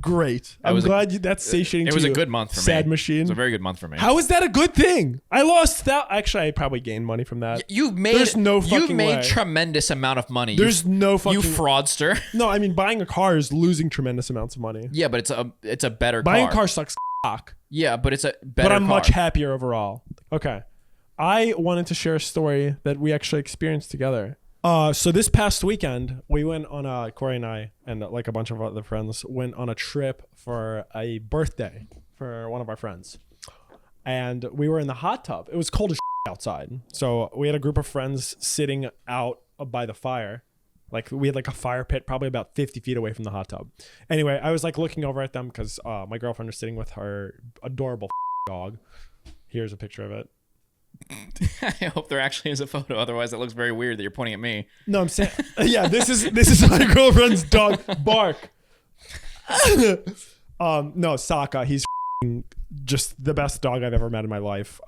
[SPEAKER 2] Great. I'm glad that's satiating to you.
[SPEAKER 1] It was a good month for me.
[SPEAKER 2] Sad machine.
[SPEAKER 1] It was a very good month for me.
[SPEAKER 2] How is that a good thing? I lost that. Actually, I probably gained money from that.
[SPEAKER 1] There's no fucking way. Tremendous amount of money.
[SPEAKER 2] There's no fucking...
[SPEAKER 1] You fraudster.
[SPEAKER 2] No, I mean, buying a car is losing tremendous amounts of money.
[SPEAKER 1] Yeah, but it's a better car.
[SPEAKER 2] Buying a car sucks cock.
[SPEAKER 1] Yeah, but it's a better car.
[SPEAKER 2] But I'm much happier overall. Okay. I wanted to share a story that we actually experienced together. So this past weekend, we went on Corey and I and like a bunch of other friends went on a trip for a birthday for one of our friends. And we were in the hot tub. It was cold as outside. So we had a group of friends sitting out by the fire. Like we had like a fire pit probably about 50 feet away from the hot tub. Anyway, I was like looking over at them because my girlfriend was sitting with her adorable dog. Here's a picture of it.
[SPEAKER 1] I hope there actually is a photo. Otherwise, it looks very weird that you're pointing at me.
[SPEAKER 2] No, I'm saying, yeah, this is my girlfriend's dog. Bark. No, Sokka. He's just the best dog I've ever met in my life.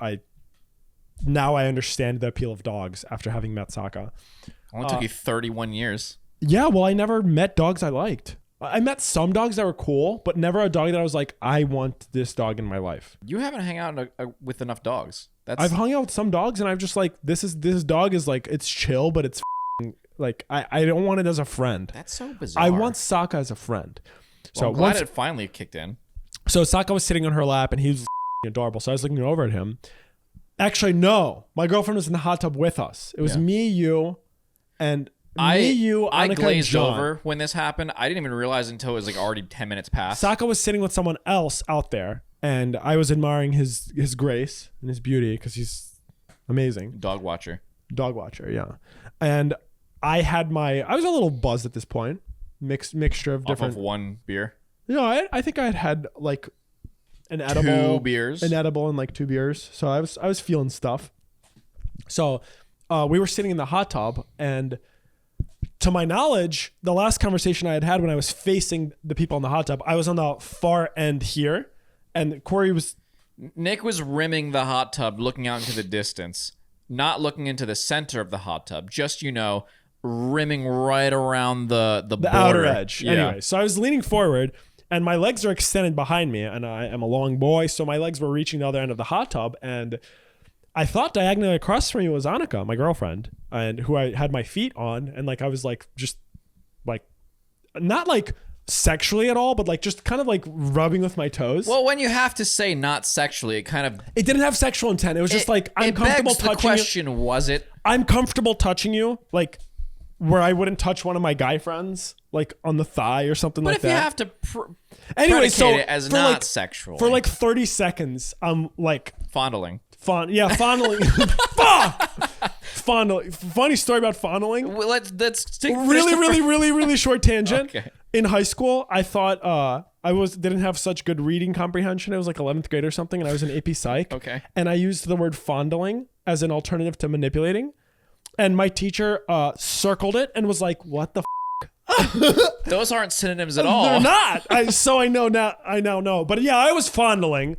[SPEAKER 2] Now I understand the appeal of dogs after having met Sokka.
[SPEAKER 1] Only took you 31 years.
[SPEAKER 2] Yeah, well, I never met dogs I liked. I met some dogs that were cool, but never a dog that I was like, I want this dog in my life.
[SPEAKER 1] You haven't hung out with enough dogs.
[SPEAKER 2] I've hung out with some dogs, and I've just like, this dog is like, it's chill, but it's like, I don't want it as a friend.
[SPEAKER 1] That's so bizarre.
[SPEAKER 2] I want Sokka as a friend.
[SPEAKER 1] Well, so I'm glad it finally kicked in.
[SPEAKER 2] So Sokka was sitting on her lap, and he was adorable. So I was looking over at him. Actually, no. My girlfriend was in the hot tub with us. It was me, you, and Annika,
[SPEAKER 1] I glazed
[SPEAKER 2] John.
[SPEAKER 1] over when this happened. I didn't even realize until it was like already 10 minutes past.
[SPEAKER 2] Sokka was sitting with someone else out there, and I was admiring his grace and his beauty because he's amazing.
[SPEAKER 1] Dog watcher,
[SPEAKER 2] yeah. And I was a little buzzed at this point. Mixture of different.
[SPEAKER 1] Off of one beer.
[SPEAKER 2] No, I think I had like an edible,
[SPEAKER 1] 2 beers,
[SPEAKER 2] an edible, and like 2 beers. So I was feeling stuff. So we were sitting in the hot tub, and to my knowledge, the last conversation I had when I was facing the people in the hot tub, I was on the far end here, and
[SPEAKER 1] Nick was rimming the hot tub, looking out into the distance, not looking into the center of the hot tub. Just rimming right around the
[SPEAKER 2] outer edge.
[SPEAKER 1] Yeah.
[SPEAKER 2] Anyway, so I was leaning forward, and my legs are extended behind me, and I am a long boy, so my legs were reaching the other end of the hot tub, and I thought diagonally across from me was Annika, my girlfriend, and who I had my feet on, and like I was like just like not like sexually at all, but like just kind of like rubbing with my toes.
[SPEAKER 1] Well, when you have to say not sexually, it
[SPEAKER 2] didn't have sexual intent. It was just like I'm comfortable touching you.
[SPEAKER 1] The question was it?
[SPEAKER 2] I'm comfortable touching you, like where I wouldn't touch one of my guy friends, like on the thigh or something like that.
[SPEAKER 1] But if you have to predicate it as not
[SPEAKER 2] like,
[SPEAKER 1] sexual
[SPEAKER 2] for like 30 seconds, I'm like
[SPEAKER 1] fondling.
[SPEAKER 2] Fondling. Fuck! Fondling. Funny story about fondling.
[SPEAKER 1] Well, let's take
[SPEAKER 2] really short tangent.
[SPEAKER 1] Okay.
[SPEAKER 2] In high school, I thought I didn't have such good reading comprehension. It was like 11th grade or something, and I was in AP Psych.
[SPEAKER 1] Okay.
[SPEAKER 2] And I used the word fondling as an alternative to manipulating. And my teacher circled it and was like, "What the
[SPEAKER 1] Those aren't synonyms at all."
[SPEAKER 2] They're not. I now know. But yeah, I was fondling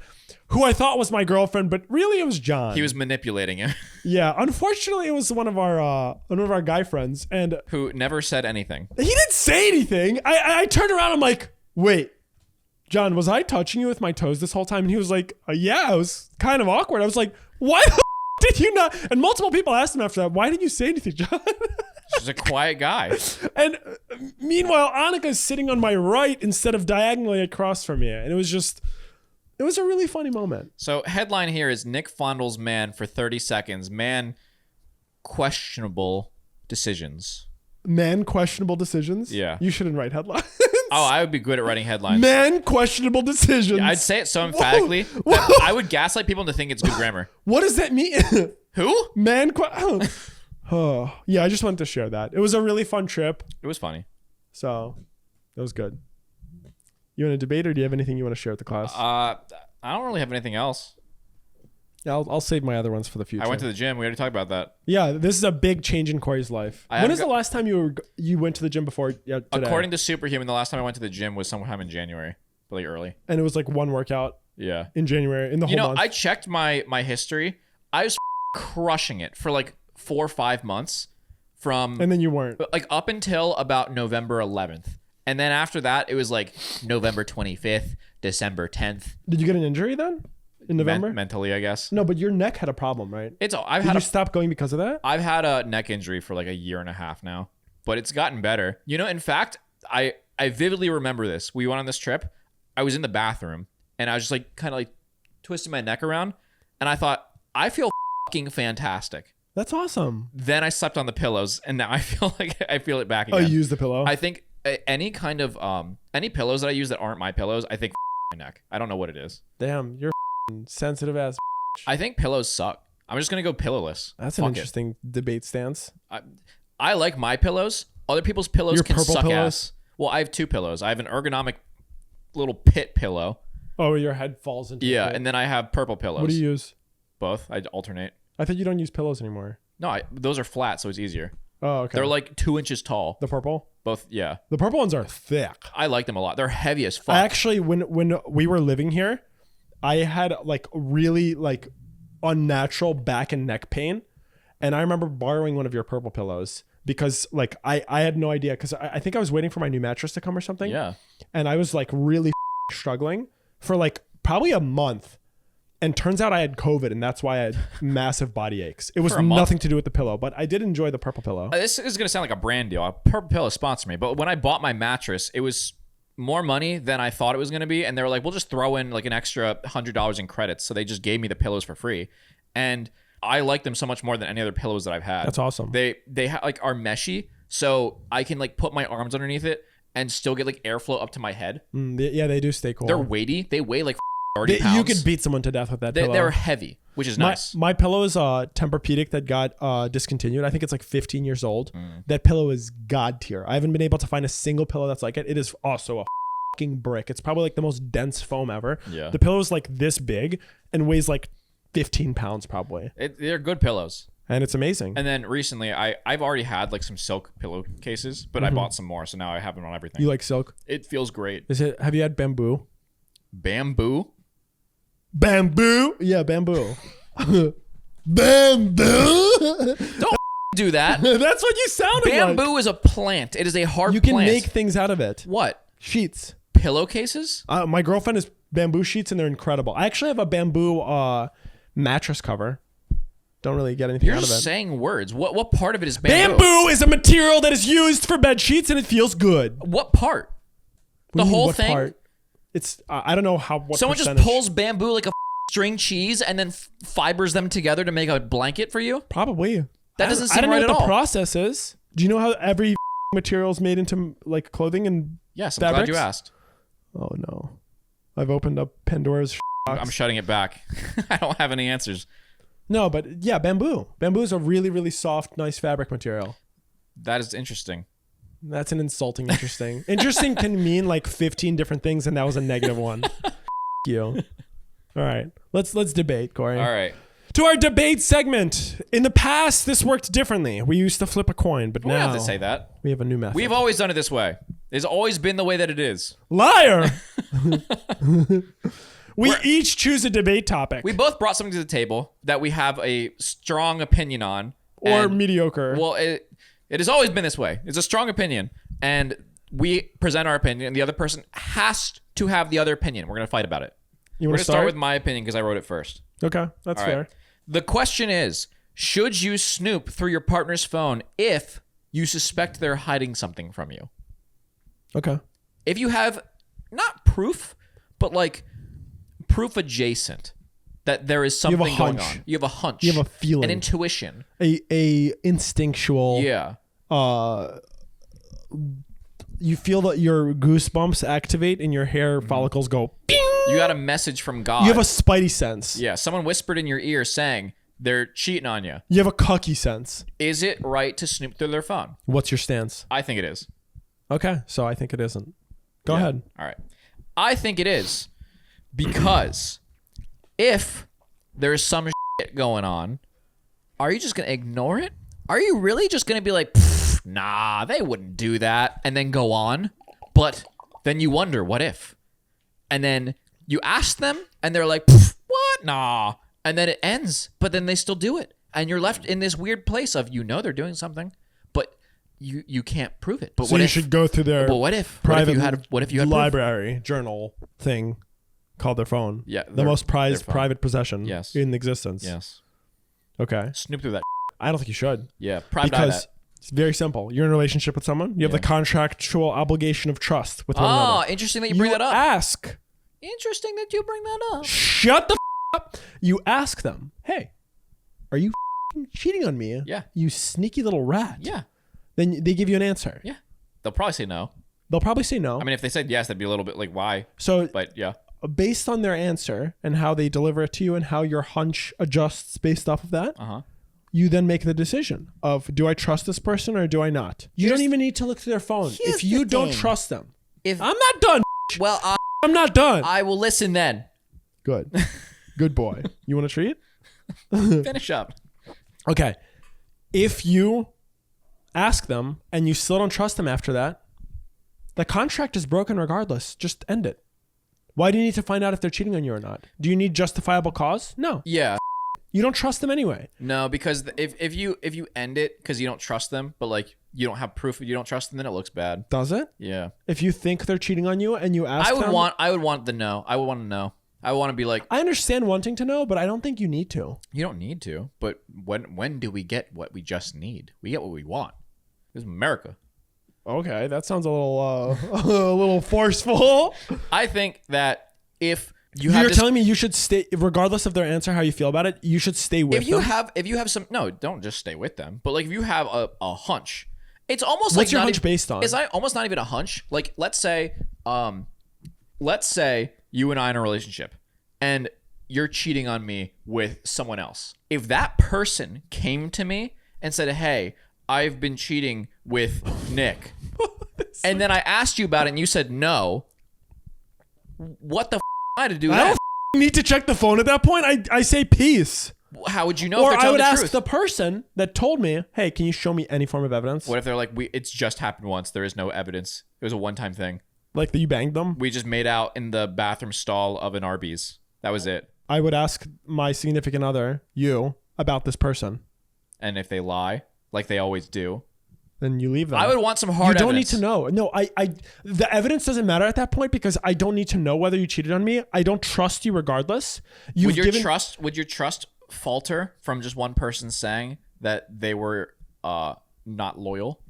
[SPEAKER 2] who I thought was my girlfriend, but really it was John.
[SPEAKER 1] He was manipulating you.
[SPEAKER 2] Yeah, unfortunately, it was one of our guy friends, and
[SPEAKER 1] who never said anything.
[SPEAKER 2] He didn't say anything. I turned around. I'm like, wait, John, was I touching you with my toes this whole time? And he was like, yeah, it was kind of awkward. I was like, why the did you not? And multiple people asked him after that, why didn't you say anything, John?
[SPEAKER 1] She's a quiet guy.
[SPEAKER 2] And meanwhile, Annika's sitting on my right instead of diagonally across from me, and it was a really funny moment.
[SPEAKER 1] So headline here is Nick fondles man for 30 seconds. Man, questionable decisions.
[SPEAKER 2] Man, questionable decisions?
[SPEAKER 1] Yeah.
[SPEAKER 2] You shouldn't write headlines.
[SPEAKER 1] Oh, I would be good at writing headlines.
[SPEAKER 2] Man, questionable decisions.
[SPEAKER 1] Yeah, I'd say it so emphatically that I would gaslight people into thinking it's good grammar.
[SPEAKER 2] What does that mean?
[SPEAKER 1] Who?
[SPEAKER 2] Man, oh, yeah, I just wanted to share that. It was a really fun trip.
[SPEAKER 1] It was funny.
[SPEAKER 2] So, it was good. You want to debate, or do you have anything you want to share with the class?
[SPEAKER 1] I don't really have anything else.
[SPEAKER 2] Yeah, I'll save my other ones for the future.
[SPEAKER 1] I went to the gym. We already talked about that.
[SPEAKER 2] Yeah, this is a big change in Corey's life. When is the last time you went to the gym before today?
[SPEAKER 1] According to Superhuman, the last time I went to the gym was sometime in January. really early.
[SPEAKER 2] And it was like one workout
[SPEAKER 1] Yeah.
[SPEAKER 2] in January in the whole month.
[SPEAKER 1] I checked my history. I was crushing it for like 4 or 5 months from
[SPEAKER 2] and then you weren't.
[SPEAKER 1] like up until about November 11th. And then after that, it was like November 25th, December 10th.
[SPEAKER 2] Did you get an injury then in November?
[SPEAKER 1] Mentally, I guess.
[SPEAKER 2] No, but your neck had a problem, right? Did you stop going because of that?
[SPEAKER 1] I've had a neck injury for like a year and a half now, but it's gotten better. You know, in fact, I vividly remember this. We went on this trip. I was in the bathroom and I was just like kind of like twisting my neck around. And I thought, I feel fucking fantastic.
[SPEAKER 2] That's awesome.
[SPEAKER 1] Then I slept on the pillows and now I feel like I feel it back
[SPEAKER 2] Oh,
[SPEAKER 1] again.
[SPEAKER 2] you use the pillow?
[SPEAKER 1] I think any kind of, any pillows that I use that aren't my pillows, I think my neck. I don't know what it is.
[SPEAKER 2] Damn, you're sensitive ass.
[SPEAKER 1] I think pillows suck. I'm just going to go pillowless.
[SPEAKER 2] That's an interesting debate stance.
[SPEAKER 1] I like my pillows. Other people's pillows
[SPEAKER 2] Your
[SPEAKER 1] can
[SPEAKER 2] purple
[SPEAKER 1] suck
[SPEAKER 2] pillows?
[SPEAKER 1] ass. Well, I have 2 pillows. I have an ergonomic little pit pillow.
[SPEAKER 2] Oh, your head falls into
[SPEAKER 1] Yeah,
[SPEAKER 2] it.
[SPEAKER 1] and then I have purple pillows.
[SPEAKER 2] What do you use?
[SPEAKER 1] Both. I alternate.
[SPEAKER 2] I thought you don't use pillows anymore.
[SPEAKER 1] No, those are flat, so it's easier.
[SPEAKER 2] Oh, okay.
[SPEAKER 1] They're like 2 inches tall.
[SPEAKER 2] The purple?
[SPEAKER 1] Both, yeah.
[SPEAKER 2] The purple ones are thick.
[SPEAKER 1] I like them a lot. They're heavy as fuck.
[SPEAKER 2] I actually, when we were living here, I had like really like unnatural back and neck pain. And I remember borrowing one of your purple pillows because like I had no idea because I think I was waiting for my new mattress to come or something.
[SPEAKER 1] Yeah.
[SPEAKER 2] And I was like really struggling for like probably a month. And turns out I had COVID and that's why I had massive body aches. It was nothing to do with the pillow, but I did enjoy the purple pillow.
[SPEAKER 1] This is going to sound like a brand deal. Purple Pillow sponsored me. But when I bought my mattress, it was more money than I thought it was going to be. And they were like, we'll just throw in like an extra $100 in credits. So they just gave me the pillows for free. And I like them so much more than any other pillows that I've had.
[SPEAKER 2] That's awesome.
[SPEAKER 1] They like are meshy. So I can like put my arms underneath it and still get like airflow up to my head.
[SPEAKER 2] Yeah, they do stay cool.
[SPEAKER 1] They're weighty. They weigh like 30 pounds.
[SPEAKER 2] You could beat someone to death with that pillow.
[SPEAKER 1] They're heavy, which is nice.
[SPEAKER 2] My pillow is Tempur-Pedic that got discontinued. I think it's like 15 years old. That pillow is god tier. I haven't been able to find a single pillow that's like it. It is also a fucking brick. It's probably like the most dense foam ever.
[SPEAKER 1] Yeah.
[SPEAKER 2] The pillow is like this big and weighs like 15 pounds probably.
[SPEAKER 1] They're good pillows.
[SPEAKER 2] And it's amazing.
[SPEAKER 1] And then recently, I've already had like some silk pillowcases, but I bought some more, so now I have them on everything.
[SPEAKER 2] You like silk?
[SPEAKER 1] It feels great.
[SPEAKER 2] Have you had bamboo?
[SPEAKER 1] Bamboo?
[SPEAKER 2] Bamboo? Yeah, bamboo. Bamboo?
[SPEAKER 1] Don't do that.
[SPEAKER 2] That's what you sounded like.
[SPEAKER 1] Bamboo is a plant. It is a hard
[SPEAKER 2] You can
[SPEAKER 1] plant.
[SPEAKER 2] make things out of it.
[SPEAKER 1] What?
[SPEAKER 2] Sheets.
[SPEAKER 1] Pillowcases?
[SPEAKER 2] My girlfriend has bamboo sheets and they're incredible. I actually have a bamboo mattress cover. Don't really get anything
[SPEAKER 1] You're
[SPEAKER 2] out of it.
[SPEAKER 1] just saying words. What part of it is bamboo?
[SPEAKER 2] Bamboo is a material that is used for bed sheets and it feels good.
[SPEAKER 1] What part?
[SPEAKER 2] What do you mean,
[SPEAKER 1] whole
[SPEAKER 2] what
[SPEAKER 1] thing?
[SPEAKER 2] Part? It's I don't know what
[SPEAKER 1] Someone
[SPEAKER 2] percentage.
[SPEAKER 1] just pulls bamboo like a string cheese and then fibers them together to make a blanket for you?
[SPEAKER 2] Probably.
[SPEAKER 1] That doesn't
[SPEAKER 2] I
[SPEAKER 1] seem
[SPEAKER 2] don't know
[SPEAKER 1] right
[SPEAKER 2] what
[SPEAKER 1] at
[SPEAKER 2] the
[SPEAKER 1] all.
[SPEAKER 2] process is. Do you know how every material is made into like clothing and
[SPEAKER 1] Yes, I'm
[SPEAKER 2] fabrics?
[SPEAKER 1] glad you asked.
[SPEAKER 2] Oh no. I've opened up Pandora's box.
[SPEAKER 1] I'm shutting it back. I don't have any answers.
[SPEAKER 2] No, but yeah, bamboo. Bamboo is a really, really soft, nice fabric material.
[SPEAKER 1] That is interesting.
[SPEAKER 2] That's an insulting interesting. Interesting can mean like 15 different things, and that was a negative one. You. All right. Let's debate, Corey.
[SPEAKER 1] All right.
[SPEAKER 2] To our debate segment. In the past, this worked differently. We used to flip a coin, but
[SPEAKER 1] We don't
[SPEAKER 2] now
[SPEAKER 1] have to say that.
[SPEAKER 2] we have a new method.
[SPEAKER 1] We've always done it this way. It's always been the way that it is.
[SPEAKER 2] Liar! We each choose a debate topic.
[SPEAKER 1] We both brought something to the table that we have a strong opinion on.
[SPEAKER 2] or
[SPEAKER 1] and-
[SPEAKER 2] mediocre.
[SPEAKER 1] Well, it has always been this way. It's a strong opinion, and we present our opinion, and the other person has to have the other opinion. We're going to fight about it.
[SPEAKER 2] You
[SPEAKER 1] We're
[SPEAKER 2] want
[SPEAKER 1] going
[SPEAKER 2] to
[SPEAKER 1] to start with my opinion because I wrote it first.
[SPEAKER 2] Okay, that's
[SPEAKER 1] All
[SPEAKER 2] fair.
[SPEAKER 1] right. The question is, should you snoop through your partner's phone if you suspect they're hiding something from you?
[SPEAKER 2] Okay.
[SPEAKER 1] If you have not proof, but like proof adjacent that there is something going
[SPEAKER 2] hunch.
[SPEAKER 1] on. You have a hunch.
[SPEAKER 2] You have a feeling.
[SPEAKER 1] An intuition.
[SPEAKER 2] A instinctual.
[SPEAKER 1] Yeah.
[SPEAKER 2] You feel that your goosebumps activate and your hair follicles go. Bing!
[SPEAKER 1] You got a message from God.
[SPEAKER 2] You have a spidey sense.
[SPEAKER 1] Yeah, someone whispered in your ear saying they're cheating on you.
[SPEAKER 2] You have a cucky sense.
[SPEAKER 1] Is it right to snoop through their phone?
[SPEAKER 2] What's your stance?
[SPEAKER 1] I think it is.
[SPEAKER 2] Okay, so I think it isn't. Go
[SPEAKER 1] Yeah.
[SPEAKER 2] ahead.
[SPEAKER 1] All right. I think it is because if there's some shit going on, are you just going to ignore it? Are you really just going to be like, nah, they wouldn't do that, and then go on? But then you wonder, what if? And then you ask them and they're like, what? Nah. And then it ends, but then they still do it. And you're left in this weird place of, they're doing something, but you can't prove it. But
[SPEAKER 2] so you should go through their
[SPEAKER 1] what if you had
[SPEAKER 2] library
[SPEAKER 1] proof?
[SPEAKER 2] Journal thing called their phone.
[SPEAKER 1] Yeah.
[SPEAKER 2] The most prized private possession in existence.
[SPEAKER 1] Yes.
[SPEAKER 2] Okay.
[SPEAKER 1] Snoop through that.
[SPEAKER 2] I don't think you should.
[SPEAKER 1] Yeah.
[SPEAKER 2] Because it's very simple. You're in a relationship with someone. You have the contractual obligation of trust with one another.
[SPEAKER 1] Oh, interesting that you bring that up.
[SPEAKER 2] Ask.
[SPEAKER 1] Interesting that you bring that up.
[SPEAKER 2] Shut the up. You ask them, hey, are you cheating on me?
[SPEAKER 1] Yeah.
[SPEAKER 2] You sneaky little rat.
[SPEAKER 1] Yeah.
[SPEAKER 2] Then they give you an answer.
[SPEAKER 1] Yeah. They'll probably say no.
[SPEAKER 2] They'll probably say no.
[SPEAKER 1] I mean, if they said yes, that'd be a little bit like, why? But yeah.
[SPEAKER 2] Based on their answer and how they deliver it to you and how your hunch adjusts based off of that, you then make the decision of, do I trust this person or do I not? You don't even need to look through their phone. If you don't trust them. I'm not done.
[SPEAKER 1] Well,
[SPEAKER 2] I'm not done.
[SPEAKER 1] I will listen then.
[SPEAKER 2] Good. Good boy. You want a treat?
[SPEAKER 1] Finish up.
[SPEAKER 2] Okay. If you ask them and you still don't trust them after that, the contract is broken regardless. Just end it. Why do you need to find out if they're cheating on you or not? Do you need justifiable cause? No.
[SPEAKER 1] Yeah.
[SPEAKER 2] You don't trust them anyway.
[SPEAKER 1] No, because if you end it because you don't trust them, but like you don't have proof you don't trust them, then it looks bad.
[SPEAKER 2] Does it?
[SPEAKER 1] Yeah.
[SPEAKER 2] If you think they're cheating on you and you ask them,
[SPEAKER 1] I would want to know. I want to be like,
[SPEAKER 2] I understand wanting to know, but I don't think you need to.
[SPEAKER 1] You don't need to. But when do we get what we just need? We get what we want. This is America.
[SPEAKER 2] Okay, that sounds a little a little forceful.
[SPEAKER 1] I think that if
[SPEAKER 2] you're telling me you should stay, regardless of their answer, how you feel about it, you should stay with them.
[SPEAKER 1] If you have some, no, don't just stay with them. But like if you have a hunch, it's almost
[SPEAKER 2] what's your hunch based on?
[SPEAKER 1] It's almost not even a hunch. Like let's say you and I are in a relationship, and you're cheating on me with someone else. If that person came to me and said, "Hey, I've been cheating with Nick," and then I asked you about it and you said no, what the am I to do that?
[SPEAKER 2] I don't need to check the phone at that point. I say peace.
[SPEAKER 1] How would you know?
[SPEAKER 2] Or
[SPEAKER 1] if they're
[SPEAKER 2] I would
[SPEAKER 1] telling
[SPEAKER 2] ask
[SPEAKER 1] truth?
[SPEAKER 2] the person that told me, "Hey, can you show me any form of evidence?"
[SPEAKER 1] What if they're like, it's just happened once. There is no evidence. It was a one-time thing.
[SPEAKER 2] Like that you banged them?
[SPEAKER 1] We just made out in the bathroom stall of an Arby's. That was it.
[SPEAKER 2] I would ask my significant other, you, about this person.
[SPEAKER 1] And if they lie, like they always do,
[SPEAKER 2] then you leave them.
[SPEAKER 1] I would want some hard evidence.
[SPEAKER 2] You don't need to know. No, the evidence doesn't matter at that point because I don't need to know whether you cheated on me. I don't trust you regardless. Would your trust falter from just one person saying that they were not loyal?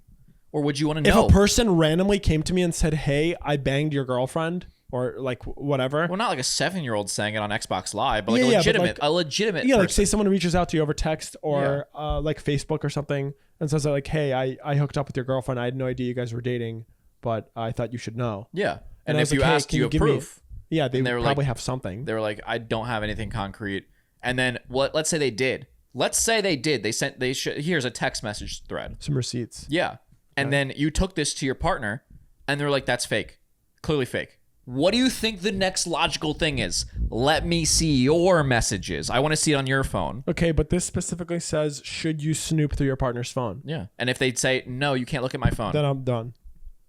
[SPEAKER 2] Or would you want to know? If a person randomly came to me and said, "Hey, I banged your girlfriend," or like whatever.
[SPEAKER 1] Well, not like a 7-year-old saying it on Xbox Live, but like a legitimate
[SPEAKER 2] Yeah,
[SPEAKER 1] person.
[SPEAKER 2] like say someone reaches out to you over text or like Facebook or something and says like, "Hey, I hooked up with your girlfriend. I had no idea you guys were dating, but I thought you should know."
[SPEAKER 1] Yeah.
[SPEAKER 2] And
[SPEAKER 1] if you asked, you have proof.
[SPEAKER 2] Yeah, they would probably have something.
[SPEAKER 1] They were like, "I don't have anything concrete." And then let's say they did. Let's say they did. Here's a text message thread.
[SPEAKER 2] Some receipts.
[SPEAKER 1] Yeah. And then you took this to your partner and they're like, "That's fake. Clearly fake." What do you think the next logical thing is? Let me see your messages. I want to see it on your phone.
[SPEAKER 2] Okay, but this specifically says, should you snoop through your partner's phone?
[SPEAKER 1] Yeah. And if they'd say, "No, you can't look at my phone,"
[SPEAKER 2] then I'm done.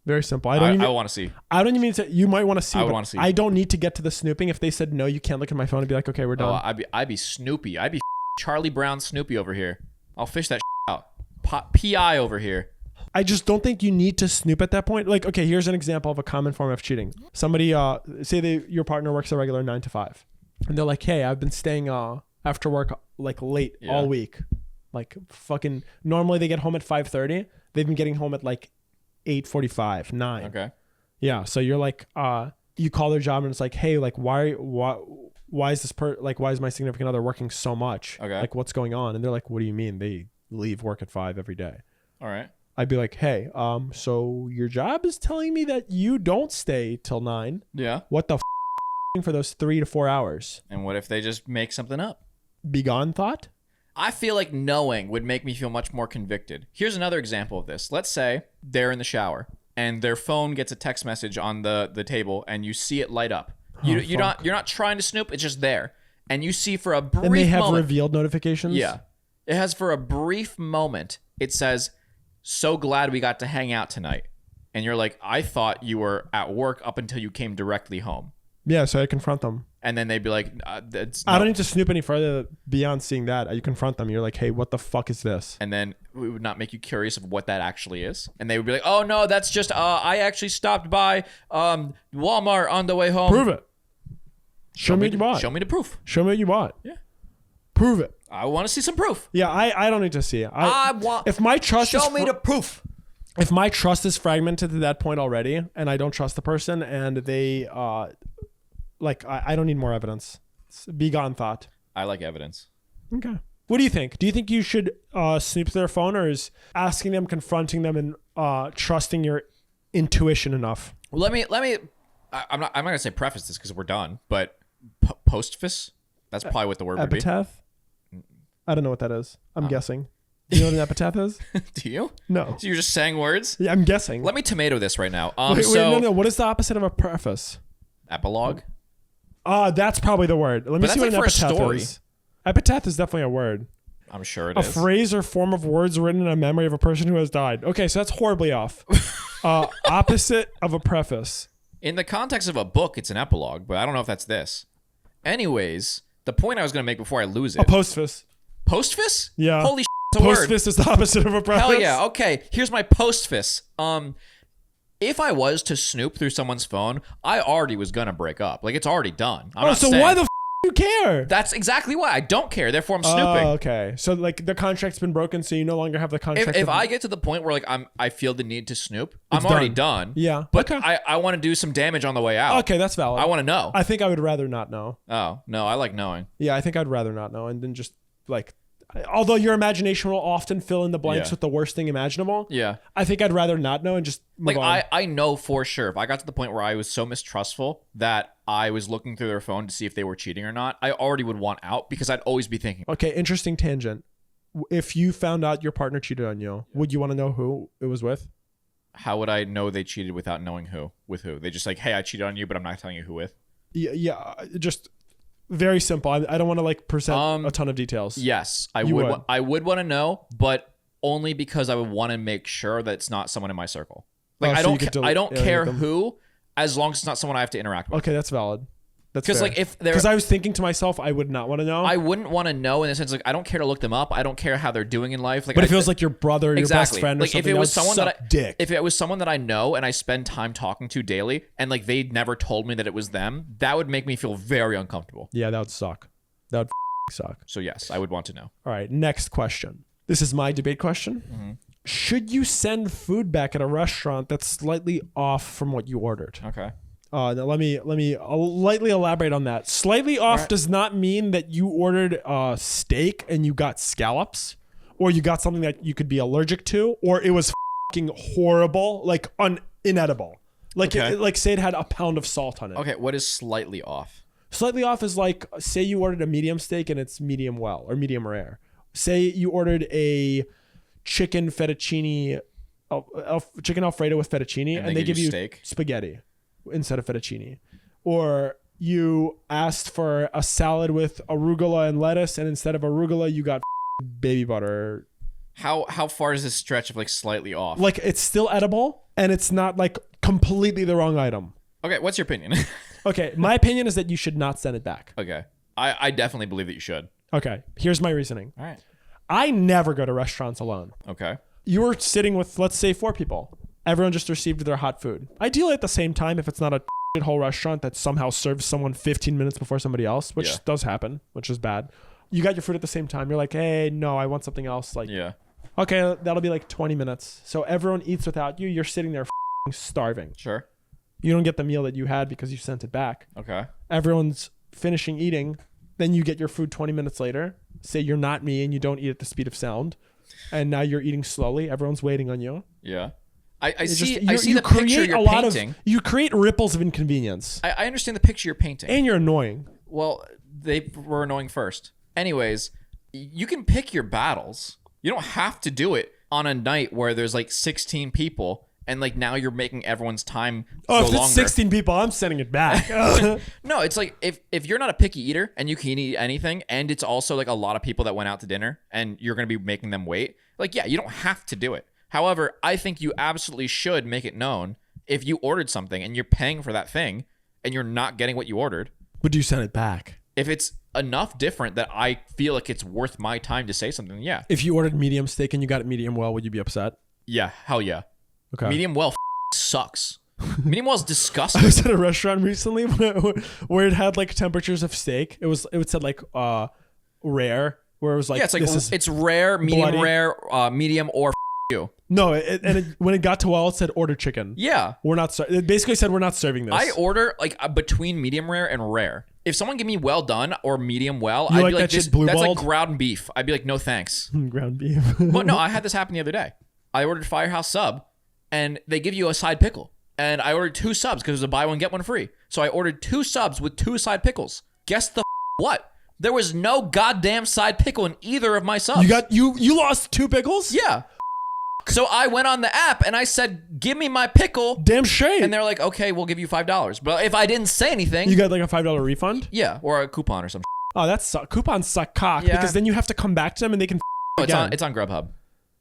[SPEAKER 2] Very simple.
[SPEAKER 1] I want to see.
[SPEAKER 2] I don't even need to. You might want to see.
[SPEAKER 1] I would want to see.
[SPEAKER 2] I don't need to get to the snooping. If they said, "No, you can't look at my phone," I'd be like, "Okay, we're done."
[SPEAKER 1] I'd be Snoopy. I'd be Charlie Brown Snoopy over here. I'll fish that out. PI over here.
[SPEAKER 2] I just don't think you need to snoop at that point. Like, okay, here's an example of a common form of cheating. Somebody, say your partner works a regular 9 to 5, and they're like, "Hey, I've been staying after work like late all week, like fucking. Normally they get home at 5:30. They've been getting home at like 8:45, 9.
[SPEAKER 1] Okay.
[SPEAKER 2] Yeah. So you're like, you call their job and it's like, "Hey, like why is this why is my significant other working so much?
[SPEAKER 1] Okay.
[SPEAKER 2] Like what's going on?" And they're like, "What do you mean? They leave work at 5 every day."
[SPEAKER 1] All right.
[SPEAKER 2] I'd be like, "Hey, so your job is telling me that you don't stay till 9.
[SPEAKER 1] Yeah.
[SPEAKER 2] What the for those 3 to 4 hours?
[SPEAKER 1] And what if they just make something up?"
[SPEAKER 2] Be gone thought?
[SPEAKER 1] I feel like knowing would make me feel much more convicted. Here's another example of this. Let's say they're in the shower and their phone gets a text message on the table and you see it light up. You're not trying to snoop, it's just there. And you see for a brief moment.
[SPEAKER 2] And they have revealed notifications?
[SPEAKER 1] Yeah. It has for a brief moment, it says, "So glad we got to hang out tonight." And you're like, "I thought you were at work up until you came directly home."
[SPEAKER 2] Yeah, so I confront them.
[SPEAKER 1] And then they'd be like, that's
[SPEAKER 2] I don't need to snoop any further beyond seeing that. You confront them. You're like, hey, what the fuck is this?
[SPEAKER 1] And then we would not make you curious of what that actually is. And they would be like, oh, no, that's just, I actually stopped by Walmart on the way home.
[SPEAKER 2] Prove it. Show me what you bought.
[SPEAKER 1] Show me the proof.
[SPEAKER 2] Show me what you bought.
[SPEAKER 1] Yeah.
[SPEAKER 2] Prove it.
[SPEAKER 1] I want to see some proof.
[SPEAKER 2] Yeah, I don't need to see it.
[SPEAKER 1] I want.
[SPEAKER 2] If my trust
[SPEAKER 1] show me the proof.
[SPEAKER 2] If my trust is fragmented to that point already, and I don't trust the person, and they, I don't need more evidence. Be gone thought.
[SPEAKER 1] I like evidence.
[SPEAKER 2] Okay. What do you think? Do you think you should snoop their phone, or is asking them, confronting them, and trusting your intuition enough?
[SPEAKER 1] Well, let me. I'm not gonna say preface this because we're done, but postface. That's probably what the word would be.
[SPEAKER 2] Epitaph? I don't know what that is. I'm guessing. You know what an epitaph is?
[SPEAKER 1] Do you?
[SPEAKER 2] No.
[SPEAKER 1] So you're just saying words?
[SPEAKER 2] Yeah, I'm guessing.
[SPEAKER 1] Let me tomato this right now.
[SPEAKER 2] No. What is the opposite of a preface?
[SPEAKER 1] Epilogue?
[SPEAKER 2] That's probably the word. Let me see what an epitaph is. Epitaph is definitely a word.
[SPEAKER 1] I'm sure it is.
[SPEAKER 2] A phrase or form of words written in a memory of a person who has died. Okay, so that's horribly off. Opposite of a preface.
[SPEAKER 1] In the context of a book, it's an epilogue, but I don't know if that's this. Anyways, the point I was going to make before I lose it.
[SPEAKER 2] A postface.
[SPEAKER 1] Postface?
[SPEAKER 2] Yeah.
[SPEAKER 1] Holy shit, it's a word.
[SPEAKER 2] Postface is the opposite of a preface.
[SPEAKER 1] Hell yeah. Okay, here's my postface. If I was to snoop through someone's phone, I already was going to break up. Like, it's already done. I'm not
[SPEAKER 2] so
[SPEAKER 1] saying.
[SPEAKER 2] Why the do you care?
[SPEAKER 1] That's exactly why. I don't care. Therefore, I'm snooping.
[SPEAKER 2] Oh, okay. So, like, the contract's been broken, so you no longer have the contract.
[SPEAKER 1] If I get to the point where, like, I feel the need to snoop, I'm already done.
[SPEAKER 2] Yeah.
[SPEAKER 1] But
[SPEAKER 2] okay.
[SPEAKER 1] I want to do some damage on the way out.
[SPEAKER 2] Okay, that's valid.
[SPEAKER 1] I want to know.
[SPEAKER 2] I think I would rather not know.
[SPEAKER 1] Oh, no. I like knowing.
[SPEAKER 2] Yeah, I think I'd rather not know. And then just, like... Although your imagination will often fill in the blanks with the worst thing imaginable.
[SPEAKER 1] Yeah.
[SPEAKER 2] I think I'd rather not know and just move on.
[SPEAKER 1] I know for sure if I got to the point where I was so mistrustful that I was looking through their phone to see if they were cheating or not, I already would want out because I'd always be thinking.
[SPEAKER 2] Okay, interesting tangent. If you found out your partner cheated on you, would you want to know who it was with?
[SPEAKER 1] How would I know they cheated without knowing who? With who? They just like, hey, I cheated on you, but I'm not telling you who with.
[SPEAKER 2] Yeah, just... Very simple. I don't want to like present a ton of details.
[SPEAKER 1] Yes, I would. I would want to know, but only because I would want to make sure that it's not someone in my circle. Like I don't care who, as long as it's not someone I have to interact with.
[SPEAKER 2] Okay, that's valid. That's
[SPEAKER 1] because like
[SPEAKER 2] because I was thinking to myself, I would not want to know.
[SPEAKER 1] I wouldn't want to know in the sense like I don't care to look them up. I don't care how they're doing in life. Like,
[SPEAKER 2] but it feels like your brother, your best friend, or
[SPEAKER 1] like
[SPEAKER 2] something.
[SPEAKER 1] If it was someone
[SPEAKER 2] if
[SPEAKER 1] it was someone that I know and I spend time talking to daily, and like they never told me that it was them, that would make me feel very uncomfortable.
[SPEAKER 2] Yeah, that would suck. That would suck.
[SPEAKER 1] So yes, I would want to know.
[SPEAKER 2] All right, next question. This is my debate question. Mm-hmm. Should you send food back at a restaurant that's slightly off from what you ordered?
[SPEAKER 1] Okay.
[SPEAKER 2] Now let me lightly elaborate on that. Slightly off does not mean that you ordered steak and you got scallops, or you got something that you could be allergic to, or it was fucking horrible, like inedible. Like like say it had a pound of salt on it.
[SPEAKER 1] Okay, what is slightly off?
[SPEAKER 2] Slightly off is like, say you ordered a medium steak and it's medium well or medium rare. Say you ordered a chicken fettuccine, chicken Alfredo with fettuccine, and they give you
[SPEAKER 1] steak?
[SPEAKER 2] Spaghetti instead of fettuccine. Or you asked for a salad with arugula and lettuce, and instead of arugula, you got baby butter.
[SPEAKER 1] How far is this stretch of like slightly off?
[SPEAKER 2] Like it's still edible, and it's not like completely the wrong item.
[SPEAKER 1] Okay, what's your opinion?
[SPEAKER 2] Okay, my opinion is that you should not send it back.
[SPEAKER 1] Okay. I definitely believe that you should.
[SPEAKER 2] Okay, here's my reasoning.
[SPEAKER 1] All right.
[SPEAKER 2] I never go to restaurants alone.
[SPEAKER 1] Okay.
[SPEAKER 2] You were sitting with, let's say, 4 people. Everyone just received their hot food. Ideally at the same time, if it's not a whole restaurant that somehow serves someone 15 minutes before somebody else, which does happen, which is bad. You got your food at the same time. You're like, hey, no, I want something else. Like, okay, that'll be like 20 minutes. So everyone eats without you. You're sitting there starving.
[SPEAKER 1] Sure.
[SPEAKER 2] You don't get the meal that you had because you sent it back.
[SPEAKER 1] Okay.
[SPEAKER 2] Everyone's finishing eating. Then you get your food 20 minutes later. Say you're not me and you don't eat at the speed of sound. And now you're eating slowly. Everyone's waiting on you.
[SPEAKER 1] Yeah. I see
[SPEAKER 2] the
[SPEAKER 1] picture you're painting.
[SPEAKER 2] You create ripples of inconvenience.
[SPEAKER 1] I understand the picture you're painting.
[SPEAKER 2] And you're annoying.
[SPEAKER 1] Well, they were annoying first. Anyways, you can pick your battles. You don't have to do it on a night where there's like 16 people. And like now you're making everyone's time go longer.
[SPEAKER 2] If it's 16 people, I'm sending it back.
[SPEAKER 1] No, it's like if you're not a picky eater and you can eat anything, and it's also like a lot of people that went out to dinner and you're going to be making them wait, like, yeah, you don't have to do it. However, I think you absolutely should make it known if you ordered something and you're paying for that thing and you're not getting what you ordered.
[SPEAKER 2] Would you send it back?
[SPEAKER 1] If it's enough different that I feel like it's worth my time to say something, yeah.
[SPEAKER 2] If you ordered medium steak and you got it medium well, would you be upset?
[SPEAKER 1] Yeah, hell yeah.
[SPEAKER 2] Okay.
[SPEAKER 1] Medium well sucks. Medium well is disgusting.
[SPEAKER 2] I was at a restaurant recently where it had like temperatures of steak. It said like rare, where it was like,
[SPEAKER 1] yeah, it's like it's rare, medium
[SPEAKER 2] bloody.
[SPEAKER 1] rare, medium, or you.
[SPEAKER 2] No, when it got to well, it said order chicken.
[SPEAKER 1] Yeah,
[SPEAKER 2] we're not. It basically said we're not serving this.
[SPEAKER 1] I order like between medium rare and rare. If someone give me well done or medium well,
[SPEAKER 2] You
[SPEAKER 1] I'd
[SPEAKER 2] like
[SPEAKER 1] be like,
[SPEAKER 2] that shit blue-balled?
[SPEAKER 1] that's like ground beef. I'd be like, no thanks.
[SPEAKER 2] Ground beef.
[SPEAKER 1] But no, I had this happen the other day. I ordered Firehouse sub, and they give you a side pickle. And I ordered 2 subs because it was a buy one get one free. So I ordered 2 subs with 2 side pickles. Guess the what? There was no goddamn side pickle in either of my subs.
[SPEAKER 2] You lost 2 pickles?
[SPEAKER 1] Yeah. So I went on the app and I said, "Give me my pickle."
[SPEAKER 2] Damn shame.
[SPEAKER 1] And they're like, "Okay, we'll give you $5." But if I didn't say anything,
[SPEAKER 2] you got like a $5 refund?
[SPEAKER 1] yeah, or a coupon or something.
[SPEAKER 2] Oh, that sucks. Coupons suck cock
[SPEAKER 1] Yeah.
[SPEAKER 2] because then you have to come back to them and they can.
[SPEAKER 1] It's on Grubhub.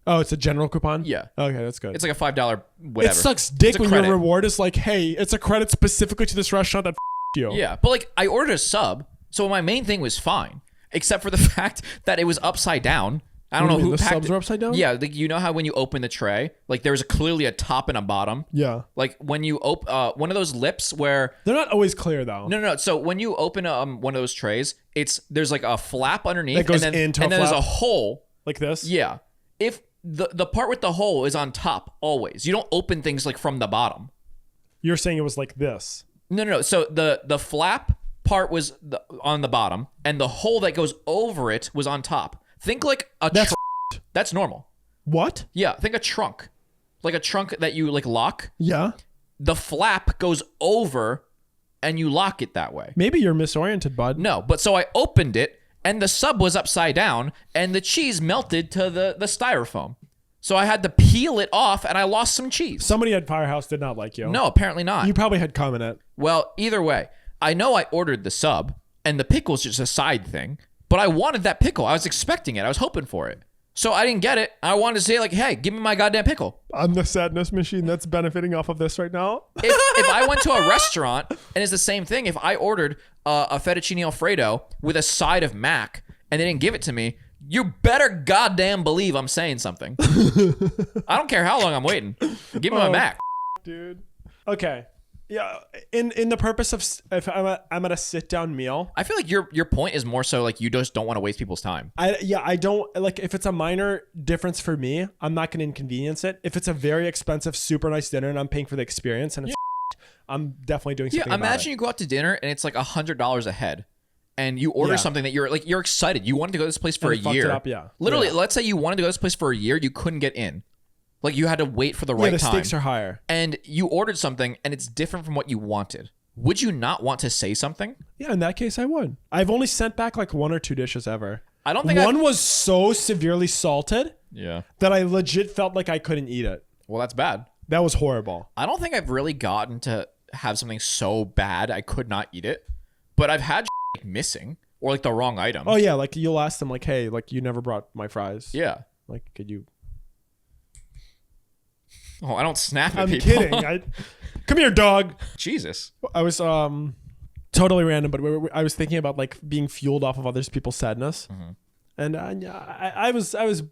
[SPEAKER 2] Oh, it's a general coupon?
[SPEAKER 1] Yeah.
[SPEAKER 2] Okay, that's good.
[SPEAKER 1] It's like a $5 whatever.
[SPEAKER 2] It sucks dick when
[SPEAKER 1] credit.
[SPEAKER 2] your reward is like, hey, it's a credit specifically to this restaurant that you.
[SPEAKER 1] Yeah, but like I ordered a sub, so my main thing was fine, except for the fact that it was upside down. I don't know who
[SPEAKER 2] the
[SPEAKER 1] packed
[SPEAKER 2] subs
[SPEAKER 1] it.
[SPEAKER 2] are upside down?
[SPEAKER 1] Yeah, like you know how when you open the tray, like there's clearly a top and a bottom.
[SPEAKER 2] Yeah.
[SPEAKER 1] Like when you open one of those lips where
[SPEAKER 2] They're not always clear though.
[SPEAKER 1] no. So when you open one of those trays, there's like a flap underneath,
[SPEAKER 2] That goes
[SPEAKER 1] and then,
[SPEAKER 2] into a
[SPEAKER 1] and then there's
[SPEAKER 2] flap?
[SPEAKER 1] a hole.
[SPEAKER 2] Like this?
[SPEAKER 1] Yeah, if the part with the hole is on top always, you don't open things like from the bottom.
[SPEAKER 2] You're saying it was like this.
[SPEAKER 1] No. So the flap part was on the bottom, and the hole that goes over it was on top. Think like a
[SPEAKER 2] That's
[SPEAKER 1] that's normal.
[SPEAKER 2] What?
[SPEAKER 1] Yeah, think a trunk. Like a trunk that you like lock.
[SPEAKER 2] Yeah.
[SPEAKER 1] The flap goes over and you lock it that way.
[SPEAKER 2] Maybe you're misoriented, bud.
[SPEAKER 1] No, but so I opened it and the sub was upside down and the cheese melted to the styrofoam. So I had to peel it off and I lost some cheese.
[SPEAKER 2] Somebody at Firehouse did not like you.
[SPEAKER 1] No, apparently not.
[SPEAKER 2] You probably had cum in it.
[SPEAKER 1] Well, either way, I know I ordered the sub and the pickle's just a side thing, but I wanted that pickle. I was expecting it. I was hoping for it. So I didn't get it. I wanted to say like, hey, give me my goddamn pickle.
[SPEAKER 2] I'm the sadness machine that's benefiting off of this right now.
[SPEAKER 1] If I went to a restaurant and it's the same thing, if I ordered a fettuccine Alfredo with a side of mac and they didn't give it to me, you better goddamn believe I'm saying something. I don't care how long I'm waiting. Give me my mac.
[SPEAKER 2] Dude. Okay. Yeah. In the purpose of if I'm at a sit down meal.
[SPEAKER 1] I feel like your point is more so like you just don't want to waste people's time.
[SPEAKER 2] I don't like if it's a minor difference for me, I'm not going to inconvenience it. If it's a very expensive, super nice dinner and I'm paying for the experience and it's I'm definitely doing something about
[SPEAKER 1] imagine
[SPEAKER 2] it.
[SPEAKER 1] you go out to dinner and it's like $100 a head. And you order something that you're excited. You wanted to go to this place for
[SPEAKER 2] And
[SPEAKER 1] a year.
[SPEAKER 2] fucked it up, yeah.
[SPEAKER 1] Literally,
[SPEAKER 2] Yeah.
[SPEAKER 1] let's say you wanted to go to this place for a year, you couldn't get in. Like you had to wait for the right
[SPEAKER 2] the
[SPEAKER 1] time.
[SPEAKER 2] stakes are higher.
[SPEAKER 1] And you ordered something and it's different from what you wanted. Would you not want to say something?
[SPEAKER 2] Yeah, in that case I would. I've only sent back like 1 or 2 dishes ever.
[SPEAKER 1] I don't think
[SPEAKER 2] one was so severely salted that I legit felt like I couldn't eat it.
[SPEAKER 1] Well, that's bad.
[SPEAKER 2] That was horrible.
[SPEAKER 1] I don't think I've really gotten to have something so bad I could not eat it. But I've had like missing or like the wrong item.
[SPEAKER 2] Oh yeah, like you'll ask them like, hey, like you never brought my fries.
[SPEAKER 1] Yeah.
[SPEAKER 2] Like, could you?
[SPEAKER 1] Oh, I don't snap at
[SPEAKER 2] I'm
[SPEAKER 1] people.
[SPEAKER 2] kidding. Come here, dog.
[SPEAKER 1] Jesus.
[SPEAKER 2] I was totally random, but I was thinking about like being fueled off of other people's sadness, and I was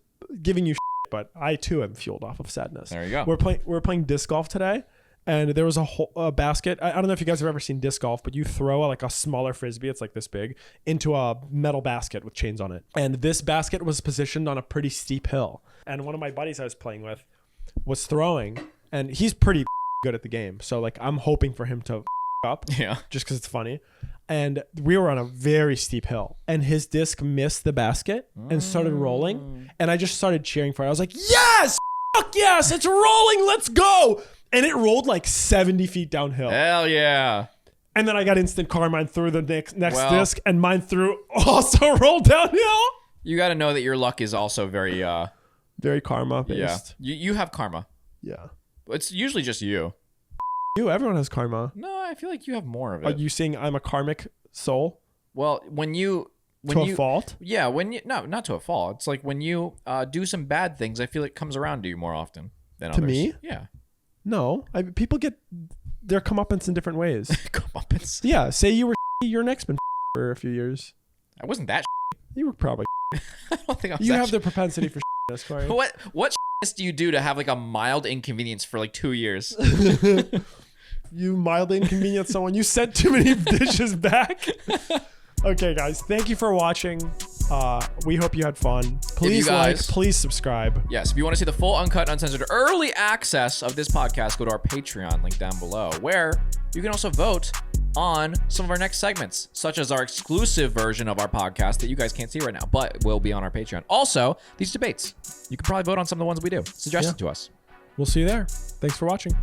[SPEAKER 2] giving you shit, but I too am fueled off of sadness.
[SPEAKER 1] There you go.
[SPEAKER 2] We're playing disc golf today, and there was a basket. I don't know if you guys have ever seen disc golf, but you throw like a smaller frisbee, it's like this big, into a metal basket with chains on it, and this basket was positioned on a pretty steep hill, and one of my buddies I was playing with was throwing, and he's pretty good at the game, so like I'm hoping for him to up just because it's funny, and we were on a very steep hill and his disc missed the basket and started rolling, and I just started cheering for it. I was like, yes, fuck yes, it's rolling, let's go. And it rolled like 70 feet downhill.
[SPEAKER 1] Hell yeah.
[SPEAKER 2] And then I got instant karma and threw the next disc, and mine also rolled downhill.
[SPEAKER 1] You got to know that your luck is also very
[SPEAKER 2] very karma based.
[SPEAKER 1] Yeah. You have karma.
[SPEAKER 2] Yeah.
[SPEAKER 1] It's usually just you.
[SPEAKER 2] Everyone has karma.
[SPEAKER 1] No, I feel like you have more of it.
[SPEAKER 2] Are you saying I'm a karmic soul?
[SPEAKER 1] Well, when
[SPEAKER 2] a fault?
[SPEAKER 1] Yeah, not to a fault. It's like when you do some bad things, I feel it comes around to you more often than
[SPEAKER 2] To
[SPEAKER 1] others.
[SPEAKER 2] me?
[SPEAKER 1] Yeah.
[SPEAKER 2] No, people get their comeuppance in different ways.
[SPEAKER 1] Comeuppance.
[SPEAKER 2] Yeah. Say you were your neck's been for a few years.
[SPEAKER 1] I wasn't that.
[SPEAKER 2] You were probably.
[SPEAKER 1] I don't think I was.
[SPEAKER 2] You
[SPEAKER 1] that
[SPEAKER 2] have the propensity for Corey.
[SPEAKER 1] What do you do to have like a mild inconvenience for like 2 years?
[SPEAKER 2] You mildly inconvenience someone. You sent too many dishes back. Okay, guys. Thank you for watching. We hope you had fun. Please please subscribe.
[SPEAKER 1] Yes, if you want to see the full uncut, uncensored early access of this podcast, go to our Patreon link down below, where you can also vote on some of our next segments, such as our exclusive version of our podcast that you guys can't see right now, but will be on our Patreon. Also, these debates. You can probably vote on some of the ones we do. Suggest it to us.
[SPEAKER 2] We'll see you there. Thanks for watching.